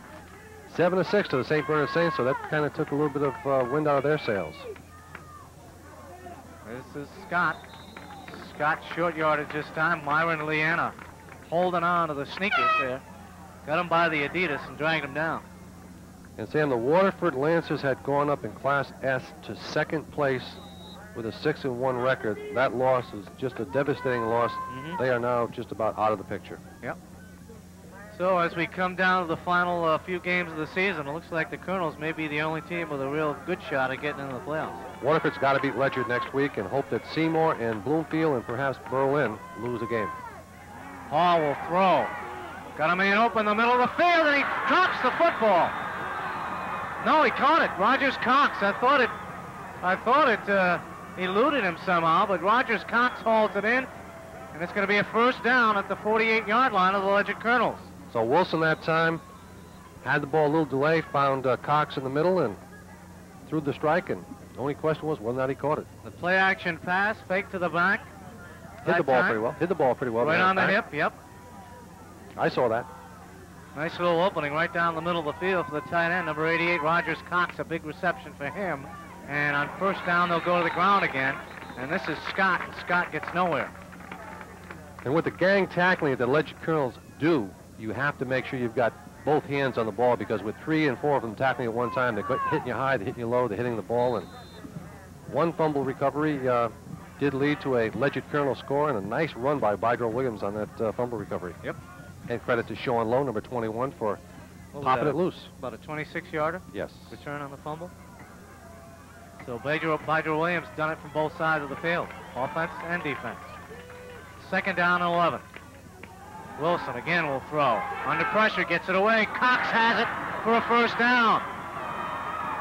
7-6 to the St. Bernard Saints, so that kind of took a little bit of wind out of their sails. This is Scott. Scott short yardage this time. Myron Leanna holding on to the sneakers there. Got him by the Adidas and dragged him down. And Sam, the Waterford Lancers had gone up in Class S to 2nd place with a 6-1 record. That loss is just a devastating loss. They are now just about out of the picture. Yep. So as we come down to the final few games of the season, it looks like the Colonels may be the only team with a real good shot at getting into the playoffs. Waterford's got to beat Ledyard next week and hope that Seymour and Bloomfield and perhaps Berlin lose a game. Hall will throw. Got a man open in the middle of the field, and he drops the football. No, he caught it. Rogers Cox. I thought it eluded him somehow, but Rogers Cox hauls it in, and it's going to be a first down at the 48-yard line of the Ledyard Colonels. So Wilson that time had the ball a little delay, found Cox in the middle and threw the strike, and the only question was whether or not he caught it. The play-action pass, fake to the back. Hit the ball pretty well. Hit the ball pretty well. Right on the hip, yep. I saw that. Nice little opening right down the middle of the field for the tight end, number 88, Rogers Cox. A big reception for him. And on first down, they'll go to the ground again. And this is Scott, and Scott gets nowhere. And with the gang tackling that the Ledyard Colonels do, you have to make sure you've got both hands on the ball, because with 3 and 4 of them tackling at one time, they're hitting you high, they're hitting you low, they're hitting the ball. And one fumble recovery did lead to a Ledyard Colonel score, and a nice run by Bydro Williams on that fumble recovery. Yep. And credit to Sean Lowe, number 21, for popping it loose. About a 26-yarder? Yes. Return on the fumble. So Bydro Williams done it from both sides of the field, offense and defense. 2nd down and 11. Wilson again will throw. Under pressure, gets it away. Cox has it for a first down.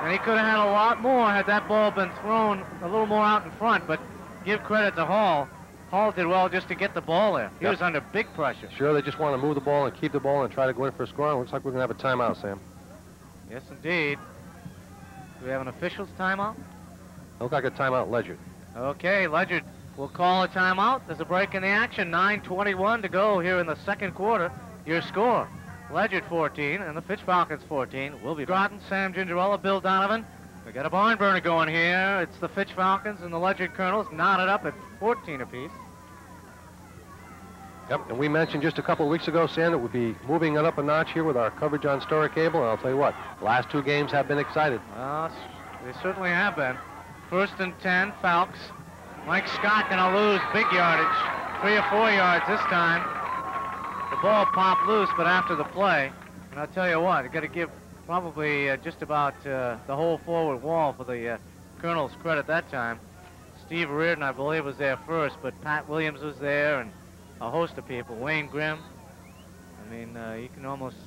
And he could have had a lot more had that ball been thrown a little more out in front, but give credit to Hall. Hall did well just to get the ball there. He was under big pressure. Sure, they just want to move the ball and keep the ball and try to go in for a score. Looks like we're going to have a timeout, Sam. Yes, indeed. Do we have an official's timeout? Looks like a timeout, Ledyard. Okay, Ledyard will call a timeout. There's a break in the action. 9:21 to go here in the second quarter. Your score, Ledyard 14 and the Fitch Falcons 14. We'll be Groton, Sam Gingerella, Bill Donovan. We got a barn burner going here. It's the Fitch Falcons and the Ledyard Colonels knotted up at 14 apiece. Yep, and we mentioned just a couple of weeks ago, Sam, that we'd be moving it up a notch here with our coverage on Story Cable, and I'll tell you what, the last 2 games have been excited. They certainly have been. 1st and 10, Falcons. Mike Scott gonna lose big yardage, 3 or 4 yards this time. The ball popped loose, but after the play, and I'll tell you what, you got to give probably just about the whole forward wall for the Colonels credit that time. Steve Reardon, I believe, was there first, but Pat Williams was there and a host of people. Wayne Grimm. I mean, you can almost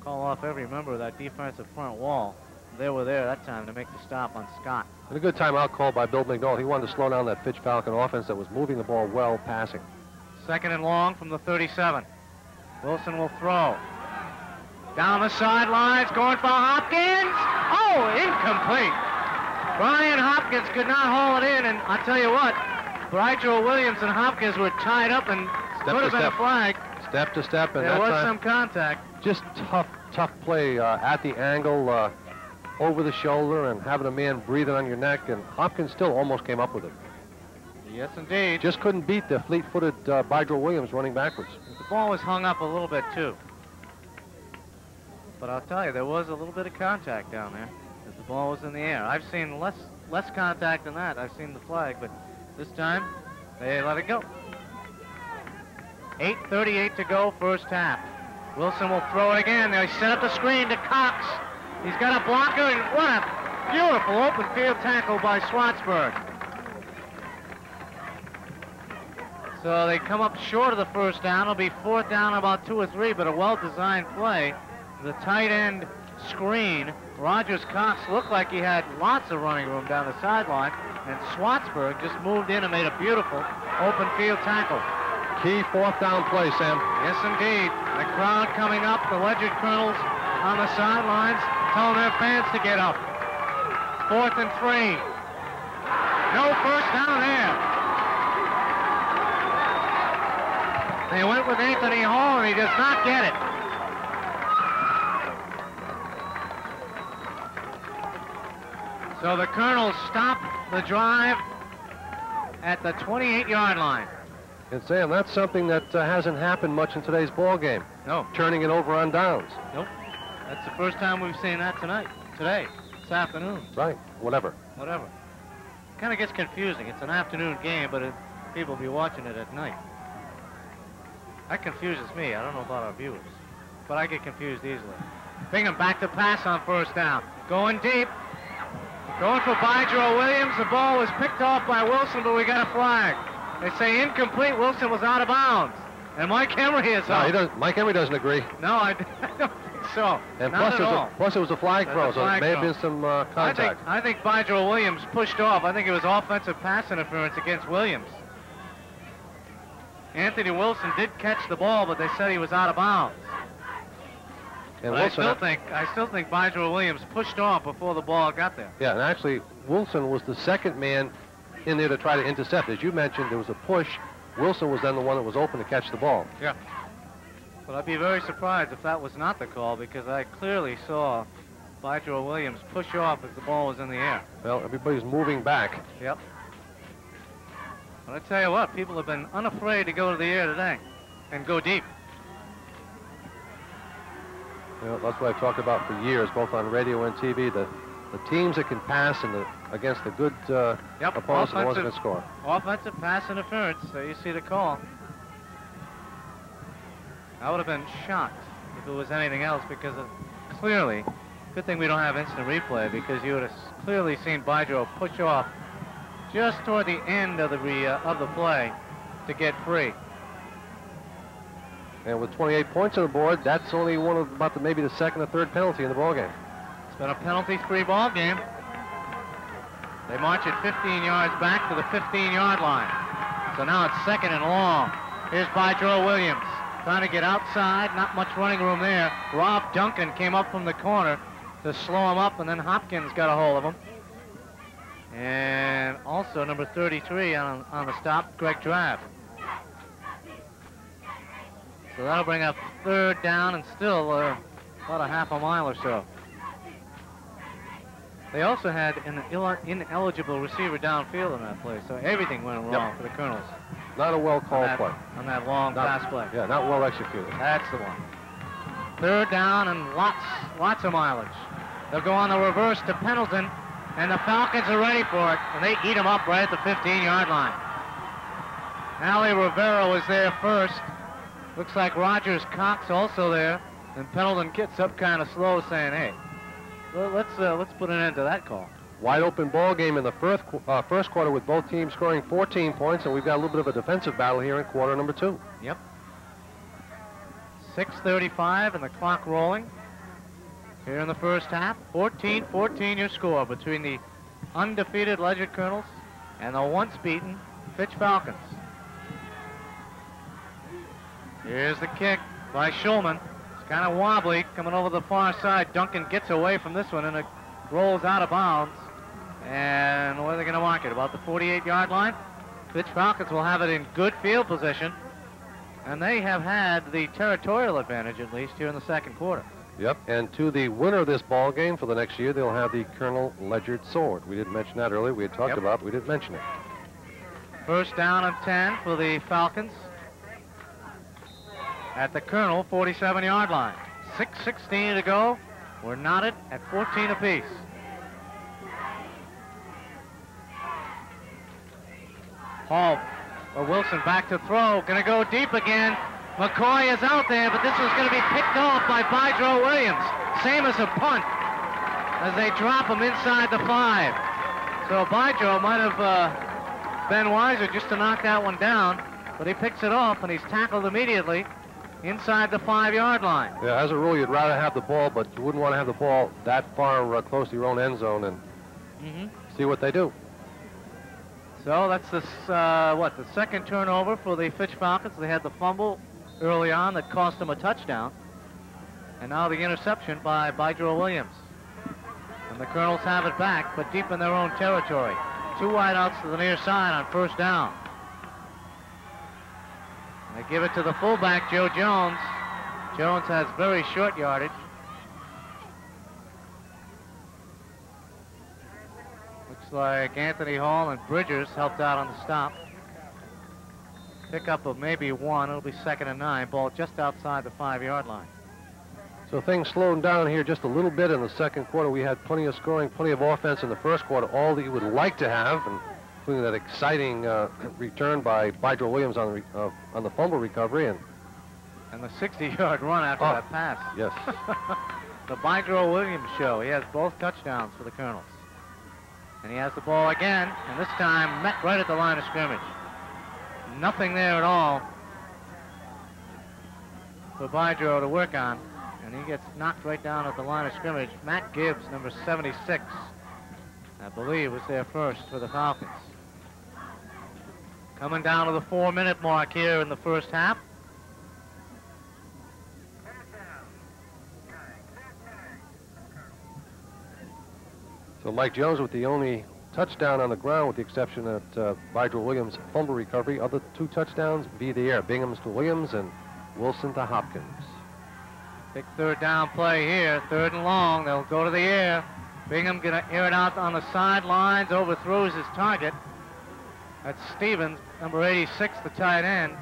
call off every member of that defensive front wall. They were there that time to make the stop on Scott. And a good timeout call by Bill McDowell. He wanted to slow down that Fitch Falcon offense that was moving the ball well, passing. 2nd and long from the 37. Wilson will throw. Down the sidelines, going for Hopkins. Oh, incomplete. Brian Hopkins could not haul it in, and I'll tell you what, Bridgel Williams and Hopkins were tied up and could have been a flag. Step to step, and there was some contact. Just tough play at the angle, over the shoulder, and having a man breathing on your neck, and Hopkins still almost came up with it. Yes, indeed. Just couldn't beat the fleet-footed Bridgel Williams running backwards. The ball was hung up a little bit, too. But I'll tell you, there was a little bit of contact down there as the ball was in the air. I've seen less contact than that. I've seen the flag, but this time they let it go. 8:38 to go, first half. Wilson will throw it again. They set up the screen to Cox. He's got a blocker, and what a beautiful open field tackle by Schwartzberg. So they come up short of the first down. It'll be 4th down, about 2 or 3, but a well-designed play. The tight end screen. Rogers Cox looked like he had lots of running room down the sideline, and Schwartzberg just moved in and made a beautiful open field tackle. Key 4th down play, Sam. Yes, indeed. The crowd coming up, the Ledyard Colonels on the sidelines, telling their fans to get up. 4th and 3. No first down there. They went with Anthony Hall, and he does not get it. So the Colonels stop the drive at the 28-yard line. And Sam, that's something that hasn't happened much in today's ball game. No. Turning it over on downs. Nope. That's the first time we've seen that today, this afternoon. Right, whatever. Kind of gets confusing. It's an afternoon game, but people will be watching it at night. That confuses me. I don't know about our viewers, but I get confused easily. Bingham back to pass on first down. Going deep. Going for Bridgel Williams. The ball was picked off by Wilson, but we got a flag. They say incomplete. Wilson was out of bounds. And Mike Emery is out. No, Mike Emery doesn't agree. No, I don't think so. And Not at all. Plus it was a flag throw, so there may have been some contact. I think Bridgel Williams pushed off. I think it was offensive pass interference against Williams. Anthony Wilson did catch the ball, but they said he was out of bounds. And I still think Bridgel Williams pushed off before the ball got there. Yeah, and actually Wilson was the second man in there to try to intercept. As you mentioned, there was a push. Wilson was then the one that was open to catch the ball. Yeah. But I'd be very surprised if that was not the call, because I clearly saw Bridgel Williams push off as the ball was in the air. Well, everybody's moving back. Yep. But I tell you what, people have been unafraid to go to the air today and go deep. You know, that's what I've talked about for years, both on radio and TV. The teams that can pass against the good opponents and the ones that can score. Offensive pass interference, so you see the call. I would have been shocked if it was anything else, because clearly, good thing we don't have instant replay, because you would have clearly seen Bridgel push off just toward the end of the play to get free. And with 28 points on the board, that's only one of maybe the second or third penalty in the ball game. It's been a penalty-free ball game. They march it 15 yards back to the 15-yard line. So now it's 2nd and long. Here's Bridgel Williams trying to get outside. Not much running room there. Rob Duncan came up from the corner to slow him up, and then Hopkins got a hold of him. And also number 33 on the stop, Greg Drab. So that'll bring up 3rd down and still about a half a mile or so. They also had an ineligible receiver downfield in that play, so everything went wrong for the Colonels. Not a well-called play. On that long pass play. Yeah, not well executed. That's the one. 3rd down and lots of mileage. They'll go on the reverse to Pendleton, and the Falcons are ready for it, and they eat them up right at the 15-yard line. Ali Rivera was there first. Looks like Rogers Cox also there, and Pendleton gets up kind of slow, saying, "Hey, let's put an end to that call." Wide open ball game in the first quarter with both teams scoring 14 points, and we've got a little bit of a defensive battle here in quarter number 2. Yep. 6:35 and the clock rolling here in the first half. 14-14 your score between the undefeated Ledyard Colonels and the once beaten Fitch Falcons. Here's the kick by Schulman. It's kind of wobbly coming over the far side. Duncan gets away from this one and it rolls out of bounds. And where are they going to mark it? About the 48-yard line. Fitch Falcons will have it in good field position. And they have had the territorial advantage, at least, here in the second quarter. Yep, and to the winner of this ball game for the next year, they'll have the Colonel Ledyard sword. We didn't mention that earlier. We had talked about it. We didn't mention it. First down and 10 for the Falcons at the Colonel 47-yard line. 6:16 to go. We're knotted at 14 apiece. Hall or Wilson back to throw. Going to go deep again. McCoy is out there, but this was going to be picked off by Bydro Williams. Same as a punt as they drop him inside the 5. So Bydro might have been wiser just to knock that one down, but he picks it off and he's tackled immediately inside the 5-yard line. Yeah, as a rule, you'd rather have the ball, but you wouldn't want to have the ball that far close to your own end zone and see what they do. So that's the second turnover for the Fitch Falcons. They had the fumble early on that cost them a touchdown. And now the interception by Bydro Williams. And the Colonels have it back, but deep in their own territory. 2 wideouts to the near side on first down. And they give it to the fullback, Joe Jones. Jones has very short yardage. Looks like Anthony Hall and Bridgers helped out on the stop. Pickup of maybe 1. It'll be 2nd and 9. Ball just outside the 5-yard line. So things slowed down here just a little bit in the second quarter. We had plenty of scoring, plenty of offense in the first quarter, all that you would like to have, including that exciting return by Bydro Williams on the fumble recovery. And the 60-yard run after that pass. Yes. The Bydro Williams show. He has both touchdowns for the Colonels. And he has the ball again, and this time met right at the line of scrimmage. Nothing there at all for Bydro to work on, and he gets knocked right down at the line of scrimmage. Matt Gibbs, number 76, I believe, was there first for the Falcons. Coming down to the 4-minute mark here in the first half. So Mike Jones with the only touchdown on the ground, with the exception of Bydro Williams' fumble recovery. Other 2 touchdowns via the air. Bingham's to Williams and Wilson to Hopkins. Big third down play here. 3rd and long. They'll go to the air. Bingham going to air it out on the sidelines. Overthrows his target. That's Stevens, number 86, the tight end.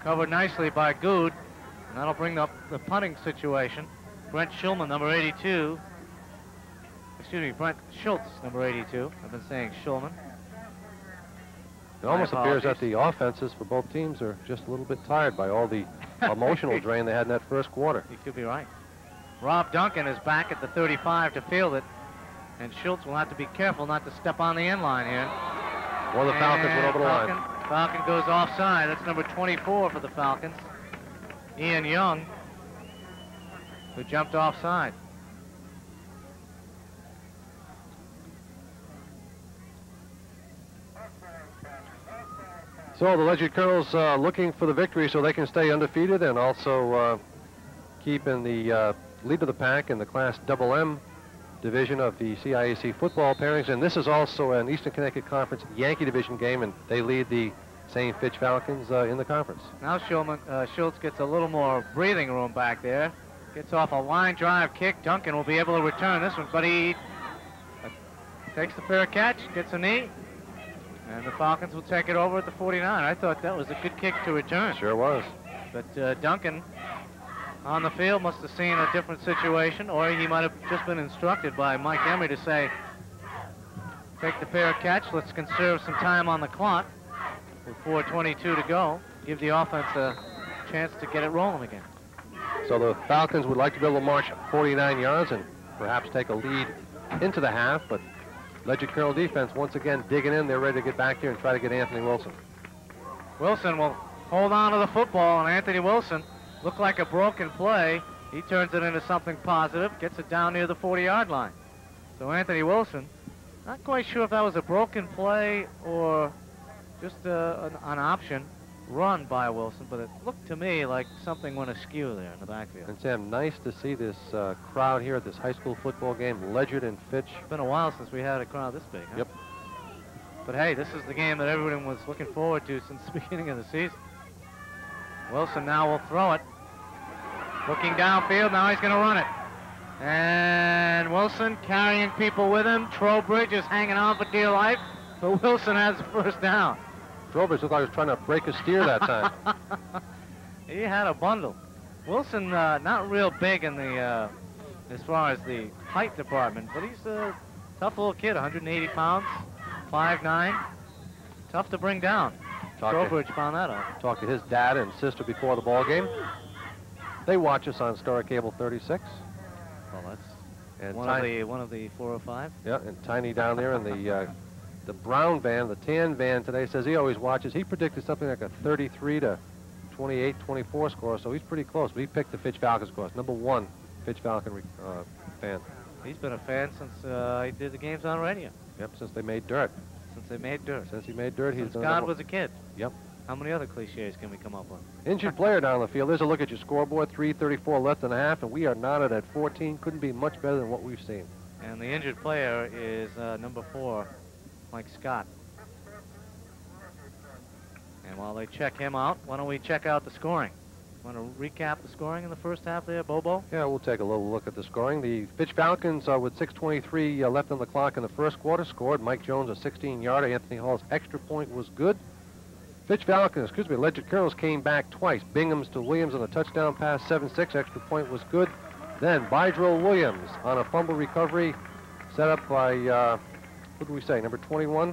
Covered nicely by Good. And that'll bring up the punting situation. Brent Schulman, number 82. Excuse me, Brent Schultz, number 82. I've been saying Schulman. It almost appears that the offenses for both teams are just a little bit tired by all the emotional drain they had in that first quarter. You could be right. Rob Duncan is back at the 35 to field it, and Schultz will have to be careful not to step on the end line here. One of the Falcons went over the line. Falcon goes offside. That's number 24 for the Falcons. Ian Young, who jumped offside. So the Ledyard Colonels looking for the victory so they can stay undefeated and also keep in the lead of the pack in the Class MM division of the CIAC football pairings. And this is also an Eastern Connecticut Conference Yankee division game, and they lead the St. Fitch Falcons in the conference. Now Schultz gets a little more breathing room back there. Gets off a line drive kick. Duncan will be able to return this one, but he takes the fair catch, gets a knee. And the Falcons will take it over at the 49. I thought that was a good kick to return. Sure was. But Duncan on the field must have seen a different situation, or he might have just been instructed by Mike Emery to say, take the fair catch, let's conserve some time on the clock with 4:22 to go, give the offense a chance to get it rolling again. So the Falcons would like to be able to march 49 yards and perhaps take a lead into the half, but Ledyard Colonel defense once again digging in. They're ready to get back here and try to get Anthony Wilson. Wilson will hold on to the football, and Anthony Wilson looked like a broken play. He turns it into something positive, gets it down near the 40-yard line. So Anthony Wilson, not quite sure if that was a broken play or just an option run by Wilson, but it looked to me like something went askew there in the backfield. And Sam, nice to see this crowd here at this high school football game, Ledyard and Fitch. It's been a while since we had a crowd this big, huh? Yep. But hey, this is the game that everyone was looking forward to since the beginning of the season. Wilson now will throw it. Looking downfield, now he's going to run it. And Wilson carrying people with him. Trowbridge is hanging on for dear life, but Wilson has the first down. Trowbridge looked like he was trying to break a steer that time. He had a bundle. Wilson, not real big in the, as far as the height department, but he's a tough little kid, 180 pounds, 5'9", tough to bring down. Trowbridge found that out. Talked to his dad and sister before the ball game. They watch us on Star Cable 36. Well, that's and one of the 405. Yeah, and Tiny down there in the brown van, the tan van today, says he always watches. He predicted something like a 33 to 28, 24 score, so he's pretty close. But he picked the Fitch Falcons course, #1 Fitch Falcon fan. He's been a fan since he did the games on radio. Yep, since they made dirt. Since they made dirt. Since he made dirt, Since God was a kid. Yep. How many other cliches can we come up with? Injured player down the field. There's a look at your scoreboard. 3:34 left in the half, and we are knotted at 14. Couldn't be much better than what we've seen. And the injured player is #4, Mike Scott. And while they check him out, why don't we check out the scoring? Want to recap the scoring in the first half there, Bobo? Yeah, we'll take a little look at the scoring. The Fitch Falcons, with 6:23 left on the clock in the first quarter, scored. Mike Jones a 16-yarder. Anthony Hall's extra point was good. Fitch Falcons, Ledyard Colonels came back twice. Bingham's to Williams on a touchdown pass, 7-6. Extra point was good. Then Bydrell Williams on a fumble recovery set up by, what did we say, number 21?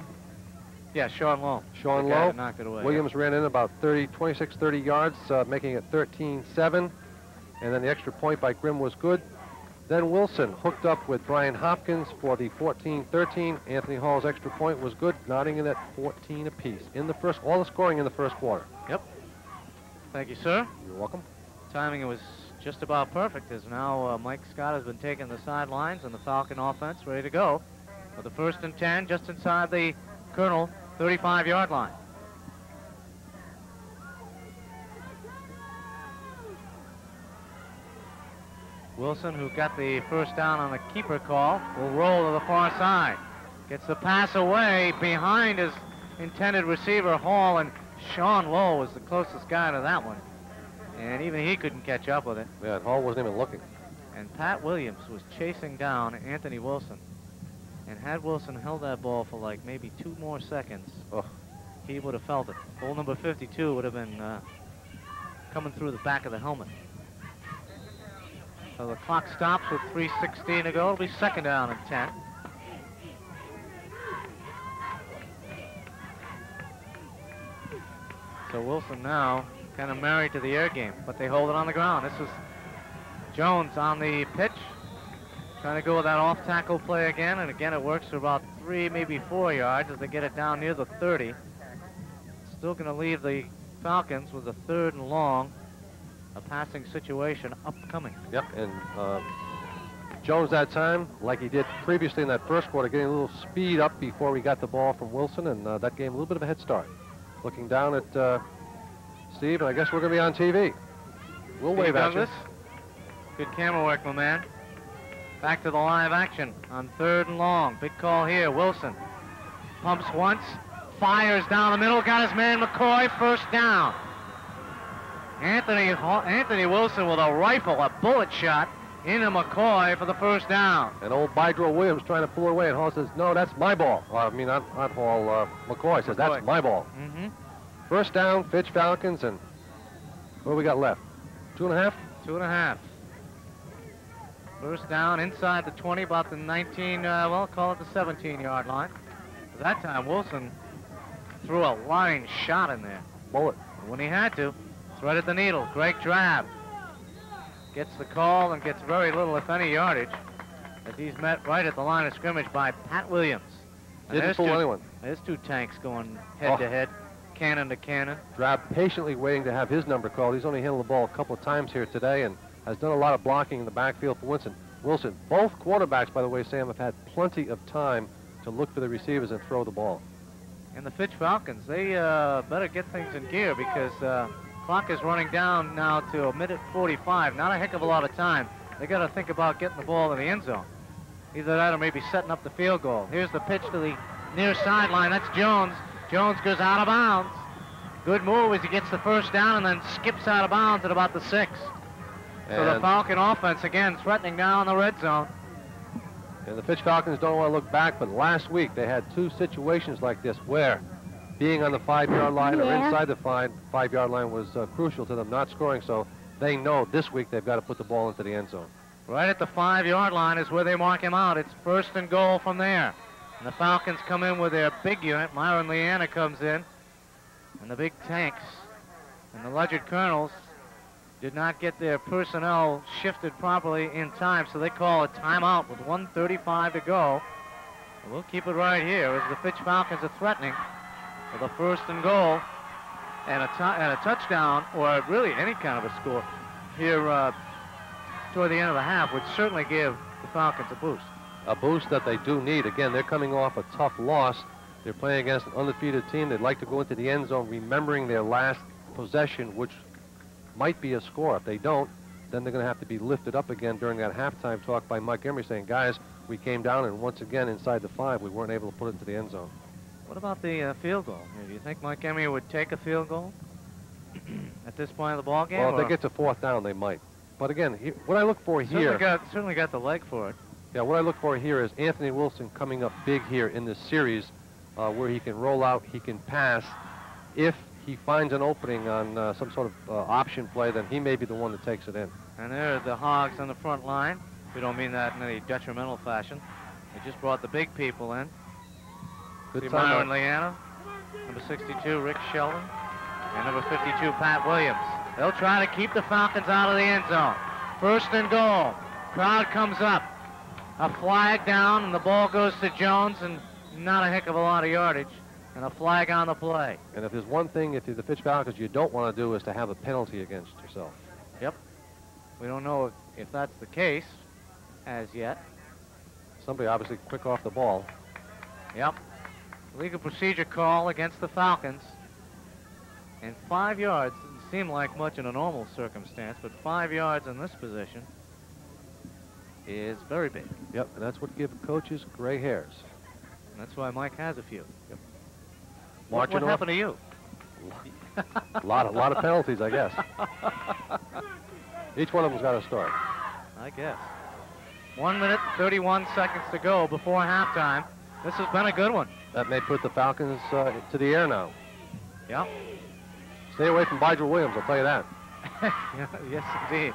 Yeah, Sean Lowe. Sean The guy Lowe. that knocked it away. Williams ran in about 26, 30 yards, making it 13-7. And then the extra point by Grimm was good. Then Wilson hooked up with Brian Hopkins for the 14-13. Anthony Hall's extra point was good, knotting in at 14 apiece. In the first, all the scoring in the first quarter. Yep. Thank you, sir. You're welcome. Timing was just about perfect, as now Mike Scott has been taking the sidelines and the Falcon offense ready to go with the 1st and 10 just inside the Colonel 35-yard line. Wilson, who got the first down on the keeper call, will roll to the far side. Gets the pass away behind his intended receiver, Hall, and Sean Lowe was the closest guy to that one. And even he couldn't catch up with it. Yeah, and Hall wasn't even looking. And Pat Williams was chasing down Anthony Wilson. And had Wilson held that ball for like maybe 2 more seconds, he would have felt it. Ball number 52 would have been coming through the back of the helmet. So the clock stops with 3:16 to go. It'll be 2nd down and 10. So Wilson now kind of married to the air game, but they hold it on the ground. This is Jones on the pitch, trying to go with that off-tackle play again, and again it works for about 3, maybe 4 yards as they get it down near the 30. Still going to leave the Falcons with a 3rd and long, a passing situation upcoming. Yep, and Jones that time, like he did previously in that first quarter, getting a little speed up before we got the ball from Wilson, and that gave him a little bit of a head start. Looking down at Steve, and I guess we're going to be on TV. We'll wave at you. Good camera work, my man. Back to the live action on 3rd and long. Big call here. Wilson pumps once, fires down the middle, got his man McCoy, 1st down. Anthony Wilson with a rifle, a bullet shot into McCoy for the 1st down. And old Bydrell Williams trying to pull it away, and Hall says, no, that's my ball. I mean, not Hall, McCoy says, that's my ball. 1st down, Fitch Falcons, and what do we got left? 2.5? 2.5. 1st down inside the 20, about the 19, well, call it the 17-yard line. At that time, Wilson threw a line shot in there. Bullet. When he had to, threaded the needle. Greg Drab gets the call and gets very little, if any, yardage. as he's met right at the line of scrimmage by Pat Williams. And Didn't fool anyone. There's two tanks going head-to-head, cannon to cannon. Drab patiently waiting to have his number called. He's only handled the ball a couple of times here today and has done a lot of blocking in the backfield for Wilson. Both quarterbacks, by the way, Sam, have had plenty of time to look for the receivers and throw the ball. And the Fitch Falcons, they better get things in gear because clock is running down now to 1:45. Not a heck of a lot of time. They got to think about getting the ball in the end zone. Either that or maybe setting up the field goal. Here's the pitch to the near sideline. That's Jones. Jones goes out of bounds. Good move as he gets the first down and then skips out of bounds at about the 6. So the Falcon offense, again, threatening down the red zone. And the Fitch Falcons don't want to look back, but last week they had two situations like this where being on the 5-yard line or inside the 5-yard line was crucial to them not scoring, so they know this week they've got to put the ball into the end zone. Right at the 5-yard line is where they mark him out. It's 1st and goal from there. And the Falcons come in with their big unit. Myron Leanna comes in. And the big tanks and the Ledyard Colonels did not get their personnel shifted properly in time, so they call a timeout with 1:35 to go. And we'll keep it right here as the Fitch Falcons are threatening for the 1st and goal and a touchdown, or really any kind of a score here toward the end of the half would certainly give the Falcons a boost. A boost that they do need. Again, they're coming off a tough loss. They're playing against an undefeated team. They'd like to go into the end zone remembering their last possession, which might be a score. If they don't, then they're going to have to be lifted up again during that halftime talk by Mike Emery saying, guys, we came down and once again inside the 5, we weren't able to put it into the end zone. What about the field goal? Do you think Mike Emery would take a field goal at this point of the ball game? Well, if they get to 4th down, they might. But again, what I look for here... Certainly got the leg for it. Yeah, what I look for here is Anthony Wilson coming up big here in this series where he can roll out, he can pass. If he finds an opening on some sort of option play, then he may be the one that takes it in. And there are the Hogs on the front line. We don't mean that in any detrimental fashion. They just brought the big people in. Good Myron Leanna, number 62, Rick Sheldon, and number 52, Pat Williams. They'll try to keep the Falcons out of the end zone. 1st and goal. Crowd comes up. A flag down, and the ball goes to Jones, and not a heck of a lot of yardage. And a flag on the play. And if there's one thing, if you're the Fitch Falcons, you don't want to do is to have a penalty against yourself. Yep. We don't know if that's the case as yet. Somebody obviously quick off the ball. Yep. Legal procedure call against the Falcons. And 5 yards doesn't seem like much in a normal circumstance, but 5 yards in this position is very big. Yep, and that's what gives coaches gray hairs. And that's why Mike has a few. Yep. What happened to you? A lot of penalties, I guess. Each one of them's got a story. I guess. 1 minute, 31 seconds to go before halftime. This has been a good one. That may put the Falcons to the air now. Yeah. Stay away from Bydra Williams, I'll tell you that. Yes, indeed.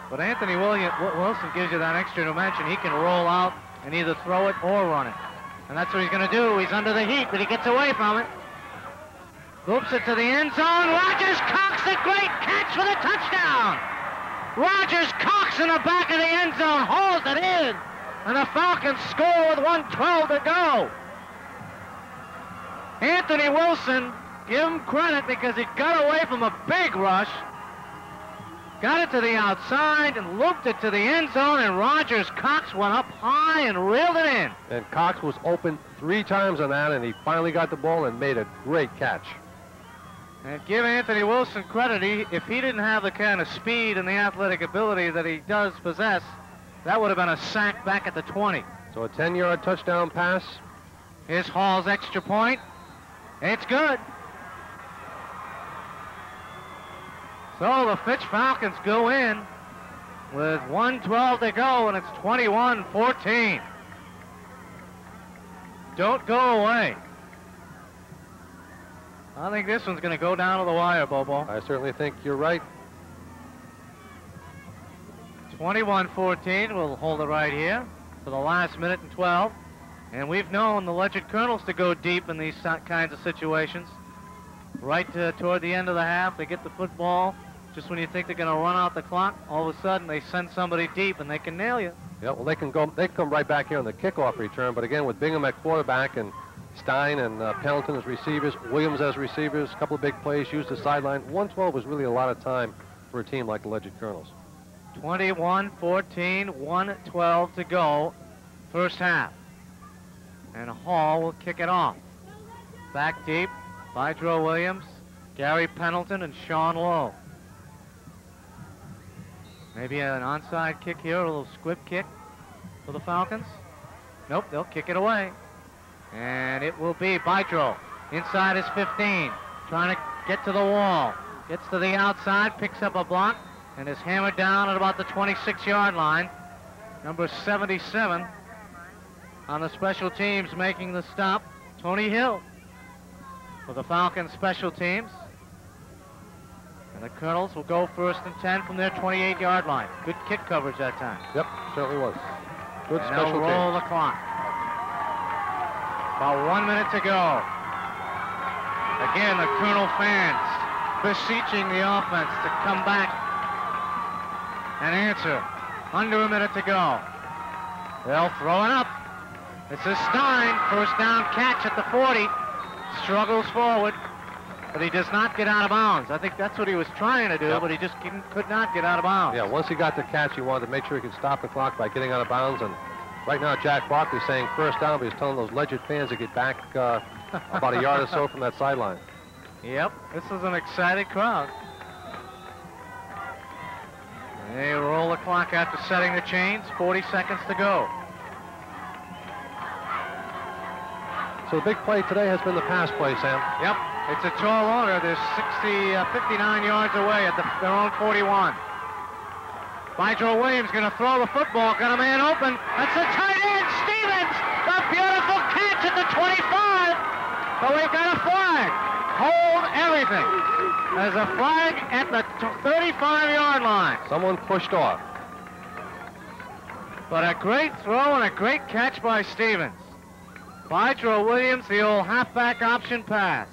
But Anthony Wilson gives you that extra dimension. He can roll out and either throw it or run it. And that's what he's going to do. He's under the heat, but he gets away from it. Loops it to the end zone. Rogers Cox, a great catch for the touchdown. Rogers Cox in the back of the end zone, hauls it in. And the Falcons score with 1:12 to go. Anthony Wilson, give him credit because he got away from a big rush. Got it to the outside and looped it to the end zone, and Rogers Cox went up high and reeled it in. And Cox was open 3 times on that, and he finally got the ball and made a great catch. And give Anthony Wilson credit. If he didn't have the kind of speed and the athletic ability that he does possess, that would have been a sack back at the 20. So a 10-yard touchdown pass. Here's Hall's extra point. It's good. So the Fitch Falcons go in with 1:12 to go, and it's 21-14. Don't go away. I think this one's going to go down to the wire, Bobo. I certainly think you're right. 21-14. We'll hold it right here for the last minute and 12. And we've known the Ledyard Colonels to go deep in these kinds of situations. Right toward the end of the half, they get the football. Just when you think they're going to run out the clock, all of a sudden they send somebody deep and they can nail you. Yeah, well, they can come right back here on the kickoff return, but again, with Bingham at quarterback and Stein and Pendleton as receivers, Williams as receivers, a couple of big plays, used the sideline. 112 was really a lot of time for a team like the Ledyard Colonels. 21-14, 1:12 to go, first half. And Hall will kick it off. Back deep, Bydro Williams, Gary Pendleton, and Sean Lowe. Maybe an onside kick here, a little squib kick for the Falcons. Nope, they'll kick it away. And it will be Bydro inside his 15, trying to get to the wall. Gets to the outside, picks up a block, and is hammered down at about the 26-yard line. Number 77 on the special teams making the stop, Tony Hill for the Falcons special teams. And the Colonels will go 1st and 10 from their 28-yard line. Good kick coverage that time. Yep, certainly was. Good And special they'll roll team. the clock. About 1 minute to go. Again, the Colonel fans beseeching the offense to come back and answer. Under a minute to go. They'll throw it up. This is Stein, first down catch at the 40. Struggles forward, but he does not get out of bounds. I think that's what he was trying to do, Yep. but he just could not get out of bounds. Yeah, once he got the catch, he wanted to make sure he could stop the clock by getting out of bounds. And right now, Jack Barkley's saying first down, but he's telling those Ledyard fans to get back about a yard or so from that sideline. Yep, this is an excited crowd. They roll the clock after setting the chains. 40 seconds to go. So the big play today has been the pass play, Sam. Yep, it's a tall order. They're 59 yards away at their own 41. Bydro Williams going to throw the football. Got a man open. That's the tight end, Stevens. A beautiful catch at the 25. But we've got a flag. Hold everything. There's a flag at the 35-yard line. Someone pushed off. But a great throw and a great catch by Stevens. Bydro Williams, the old halfback option pass.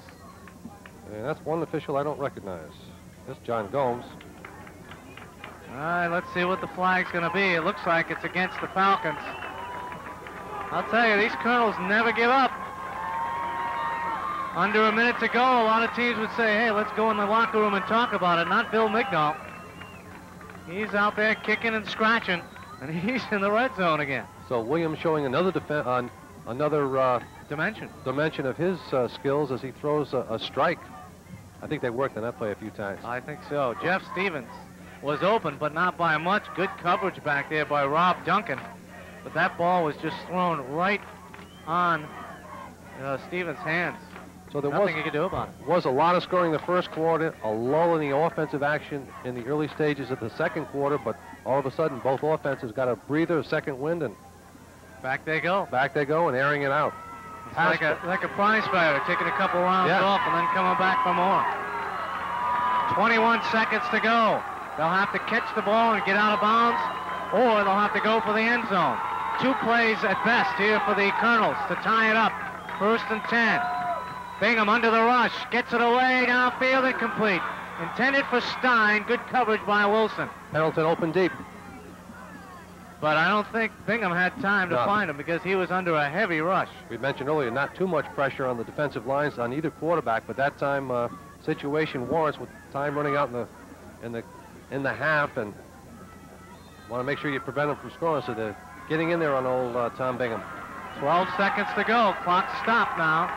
And that's one official I don't recognize. That's John Gomes. All right, let's see what the flag's going to be. It looks like it's against the Falcons. I'll tell you, these Colonels never give up. Under a minute to go, a lot of teams would say, hey, let's go in the locker room and talk about it. Not Bill Mignall. He's out there kicking and scratching, and he's in the red zone again. So Williams showing another dimension of his skills as he throws a strike. I think they worked on that play a few times. I think so. Jeff Stevens was open, but not by much. Good coverage back there by Rob Duncan. But that ball was just thrown right on Stevens' hands. So there Nothing he could do about it. was a lot of scoring in the first quarter, a lull in the offensive action in the early stages of the second quarter, but all of a sudden both offenses got a breather, a second wind, and back they go. Back they go and airing it out. It's like a prize fighter taking a couple rounds off and then coming back for more. 21 seconds to go. They'll have to catch the ball and get out of bounds, or they'll have to go for the end zone. 2 plays at best here for the Colonels to tie it up. 1st and 10. Bingham under the rush, gets it away, downfield, incomplete. Intended for Stein, good coverage by Wilson. Pendleton open deep. But I don't think Bingham had time to find him because he was under a heavy rush. We mentioned earlier, not too much pressure on the defensive lines on either quarterback, but that time situation warrants with time running out in the half, and want to make sure you prevent them from scoring, so they're getting in there on old Tom Bingham. 12 seconds to go. Clock stopped now.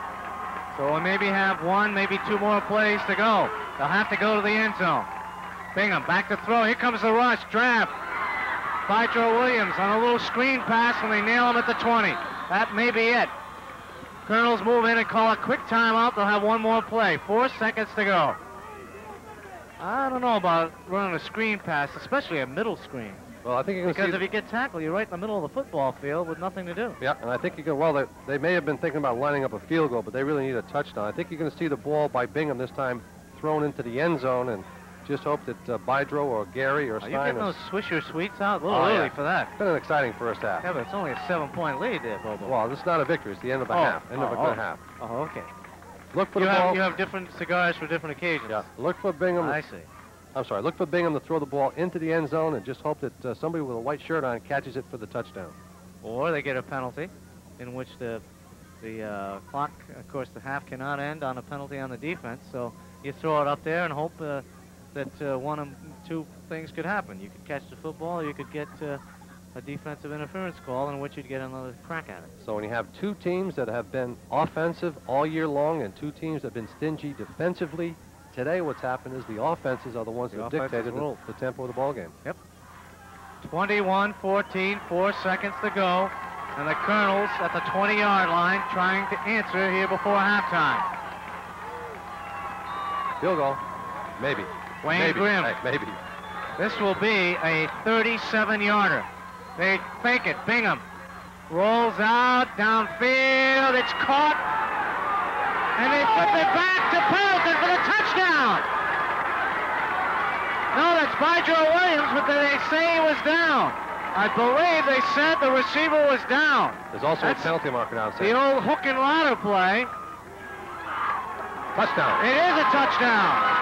So we'll maybe have 1, maybe 2 more plays to go. They'll have to go to the end zone. Bingham back to throw. Here comes the rush. Draft. Bydro Williams on a little screen pass, and they nail him at the 20. That may be it. Colonels move in and call a quick timeout. They'll have 1 more play. 4 seconds to go. I don't know about running a screen pass, especially a middle screen. Well, I think you're going to see... Because if you get tackled, you're right in the middle of the football field with nothing to do. Yeah, and I think you can... Well, they may have been thinking about lining up a field goal, but they really need a touchdown. I think you're going to see the ball by Bingham this time thrown into the end zone, and just hope that Bydro or Gary or Stein... Are you getting those Swisher Sweets out? A little early for that. It's been an exciting first half. Yeah, but it's only a 7-point lead there, Bobo. Well, this is not a victory. It's the end of a half. End of a good half. Oh, okay. Look for the ball. You have different cigars for different occasions. Yeah. Look for Bingham. I see. I'm sorry, look for Bingham to throw the ball into the end zone and just hope that somebody with a white shirt on catches it for the touchdown. Or they get a penalty in which the clock, of course, the half cannot end on a penalty on the defense. So you throw it up there and hope that one of two things could happen. You could catch the football, or you could get a defensive interference call in which you'd get another crack at it. So when you have two teams that have been offensive all year long and two teams that have been stingy defensively, today what's happened is the offenses are the ones that have dictated the tempo of the ball game. Yep. 21-14, 4 seconds to go, and the Colonels at the 20-yard line trying to answer here before halftime. Field goal. Maybe. Wayne Grimm. Maybe. This will be a 37-yarder. They fake it. Bingham rolls out downfield. It's caught. And they flip it back to Pendleton for the touchdown. No, that's by Joe Williams, but they say he was down. I believe they said the receiver was down. There's also a penalty marker now. The old hook and ladder play. Touchdown. It is a touchdown.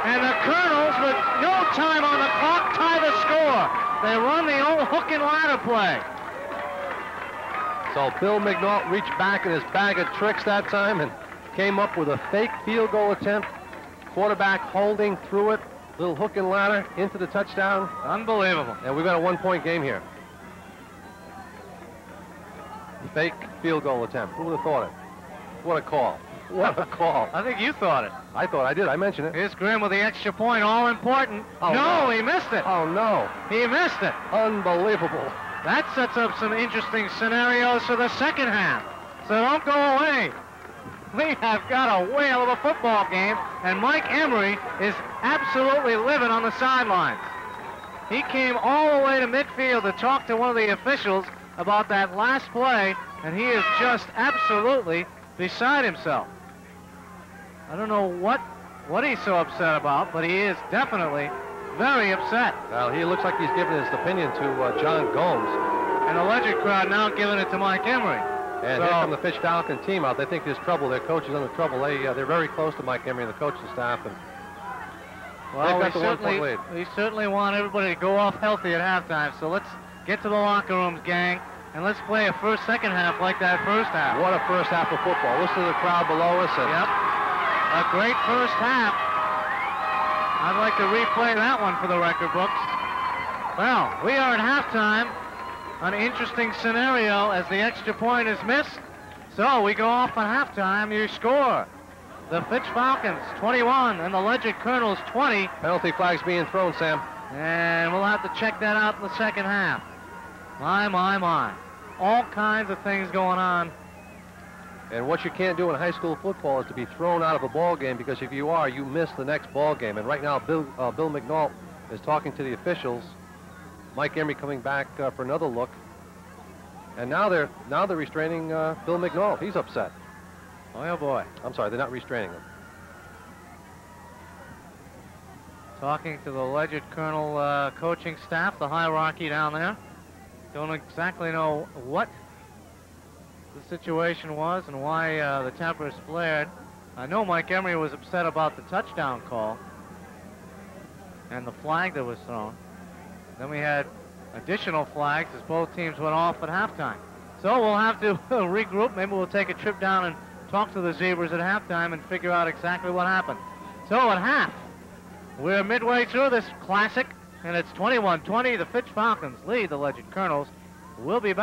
And the Colonels, with no time on the clock, tie the score. They run the old hook and ladder play. So Bill McNaught reached back in his bag of tricks that time and came up with a fake field goal attempt. Quarterback holding through it. Little hook and ladder into the touchdown. Unbelievable. And we've got a one-point game here. Fake field goal attempt. Who would have thought it? What a call. What a call. I think you thought it. I thought I did. I mentioned it. Here's Grimm with the extra point, all important. Oh, no, he missed it. Oh, no. He missed it. Unbelievable. That sets up some interesting scenarios for the second half. So don't go away. We have got a whale of a football game, and Mike Emery is absolutely living on the sidelines. He came all the way to midfield to talk to one of the officials about that last play, and he is just absolutely beside himself. I don't know what he's so upset about, but he is definitely very upset. Well, he looks like he's giving his opinion to John Gomes. And the Ledyard crowd now giving it to Mike Emery. And here come the Fitch Falcon team out. They think there's trouble. Their coach is under trouble. They're very close to Mike Emery and the coaching staff. And well, they've got the 1-point lead. We certainly want everybody to go off healthy at halftime. So let's get to the locker rooms, gang, and let's play a second half like that first half. What a first half of football. Listen to the crowd below us. And yep. A great first half. I'd like to replay that one for the record books. Well, we are at halftime. An interesting scenario as the extra point is missed. So we go off at halftime. You score. The Fitch Falcons 21 and the Ledyard Colonels 20. Penalty flags being thrown, Sam. And we'll have to check that out in the second half. My. All kinds of things going on. And what you can't do in high school football is to be thrown out of a ball game, because if you are, you miss the next ball game. And right now, Bill McNaught is talking to the officials. Mike Emery coming back for another look. And now they're restraining Bill McNaught. He's upset. Oh boy. I'm sorry, they're not restraining him. Talking to the Ledyard Colonel coaching staff, the hierarchy down there. Don't exactly know what the situation was and why the tempers flared. I know Mike Emery was upset about the touchdown call and the flag that was thrown. Then we had additional flags as both teams went off at halftime. So we'll have to regroup. Maybe we'll take a trip down and talk to the Zebras at halftime and figure out exactly what happened. So at half, we're midway through this classic, and it's 21-20. The Fitch Falcons lead the Ledyard Colonels. We'll be back.